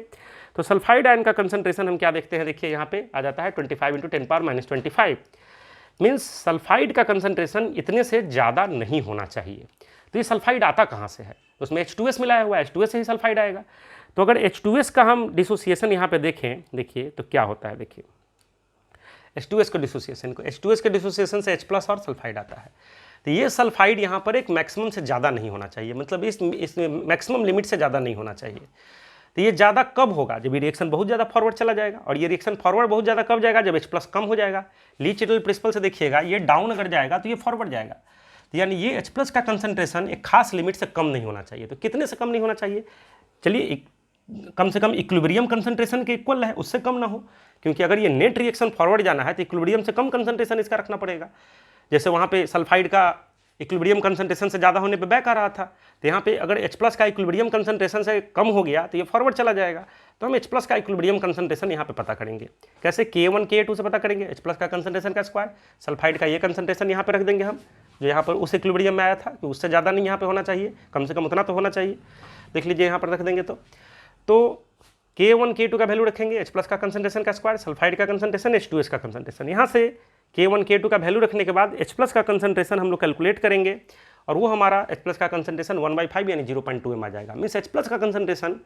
Speaker 1: तो सल्फाइड आयन का कंसंट्रेशन हम क्या देखते हैं, देखिए यहाँ पे आ जाता है 25 × 10⁻⁻25। मीन्स सल्फाइड का कंसंट्रेशन इतने से ज़्यादा नहीं होना चाहिए। तो ये सल्फाइड आता कहाँ से है? उसमें H2S मिलाया हुआ है, H2S से ही सल्फाइड आएगा। तो अगर H2S का हम डिसोसिएशन यहाँ पे देखें, देखिए तो क्या होता है, देखिए H2S के डिसोसिएशन से H+ और सल्फाइड आता है। तो ये सल्फाइड यहाँ पर एक मैक्सिमम से ज़्यादा नहीं होना चाहिए, मतलब इस मैक्सिमम लिमिट से ज़्यादा नहीं होना चाहिए। तो ये ज़्यादा कब होगा? जब ये रिएक्शन बहुत ज़्यादा फॉरवर्ड चला जाएगा। और ये रिएक्शन फॉरवर्ड बहुत ज़्यादा कब जाएगा? जब H+ कम हो जाएगा। ली-चिटल प्रिंसिपल से देखिएगा, ये डाउन अगर जाएगा तो ये फॉरवर्ड जाएगा। तो यानी ये H+ का कंसंट्रेशन एक खास लिमिट से कम नहीं होना चाहिए। तो कितने से कम नहीं होना चाहिए? चलिए कम से कम इक्विलिब्रियम कंसंट्रेशन के इक्वल है, उससे कम ना हो, क्योंकि अगर ये नेट रिएक्शन फॉरवर्ड जाना है तो इक्विलिब्रियम से कम कंसंट्रेशन इसका रखना पड़ेगा। जैसे वहाँ पे सल्फाइड का इक्विलिब्रियम कंसंट्रेशन से ज़्यादा होने पे बैक आ रहा था, तो यहाँ पे अगर H+ का इक्विलिब्रियम कंसंट्रेशन से कम हो गया तो ये फॉरवर्ड चला जाएगा। तो हम H+ का इक्विलिब्रियम कंसंट्रेशन यहाँ पे पता करेंगे। कैसे? K1 K2 से पता करेंगे H+ का कंसंट्रेशन का स्क्वायर। सल्फाइड का ये कंसंट्रेशन यहाँ पे रख देंगे हम, जो यहाँ पर उस इक्विलिब्रियम में आया था कि उससे ज़्यादा नहीं यहाँ पे होना चाहिए, कम से कम उतना तो होना चाहिए। देख लीजिए यहाँ पर रख देंगे तो K1 K2 का वैल्यू रखेंगे, H+ का कंसंट्रेशन का स्क्वायर, सल्फाइड का कंसंट्रेशन, H2S का कंसंट्रेशन। यहाँ से K1 K2 का वैल्यू रखने के बाद H+ का कंसंट्रेशन हम लोग कैलकुलेट करेंगे और वो हमारा H+ का कंसंट्रेशन 1/5 यानी 0.2 m आ जाएगा। मीन्स H+ का कंसंट्रेशन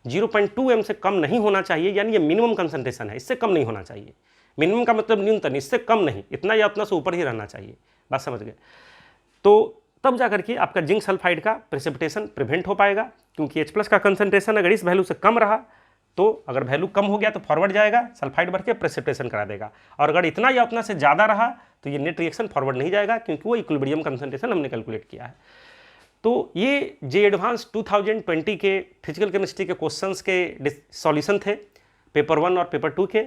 Speaker 1: 0.2 m से कम नहीं होना चाहिए, यानी ये मिनिमम कंसंट्रेशन है, इससे कम नहीं होना चाहिए। मिनिमम का मतलब न्यूनतम, इससे कम नहीं, इतना या उतना से ऊपर ही रहना चाहिए। बात समझ गए? तो तब जाकर के आपका जिंक सल्फाइड का प्रेसिपिटेशन प्रिवेंट हो पाएगा, क्योंकि H+ का कंसंट्रेशन अगर इस वैल्यू से कम रहा तो अगर वैल्यू कम हो गया तो फॉरवर्ड जाएगा, सल्फाइड बढ़ के प्रेसिपिटेशन करा देगा। और अगर इतना या उतना से ज़्यादा रहा तो ये नेट रिएक्शन फॉरवर्ड नहीं जाएगा, क्योंकि वो इक्विलिब्रियम कंसंट्रेशन हमने कैलकुलेट किया है। तो ये जे एडवांस 2020 के फिजिकल केमिस्ट्री के क्वेश्चंस के सॉल्यूशन थे, पेपर 1 और पेपर 2 के।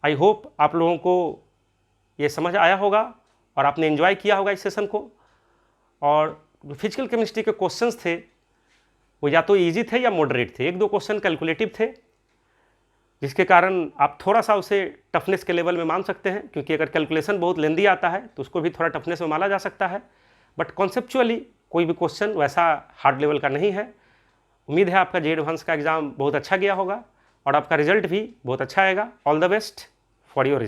Speaker 1: आई होप आप लोगों को ये समझ आया होगा और आपने एंजॉय किया होगा इस सेशन को। और फिजिकल केमिस्ट्री के क्वेश्चंस थे वो या तो इजी थे या मॉडरेट थे। 1-2 क्वेश्चन कैलकुलेटिव थे, जिसके कारण आप थोड़ा सा उसे टफनेस के लेवल में मान सकते हैं, क्योंकि अगर कैलकुलेशन बहुत लेंदी आता है तो उसको भी थोड़ा टफनेस में माना जा सकता है। बट कॉन्सेप्चुअली कोई भी क्वेश्चन वैसा हार्ड लेवल का नहीं है। उम्मीद है आपका जे एडवांस का एग्ज़ाम बहुत अच्छा गया होगा और आपका रिजल्ट भी बहुत अच्छा आएगा। All the best for your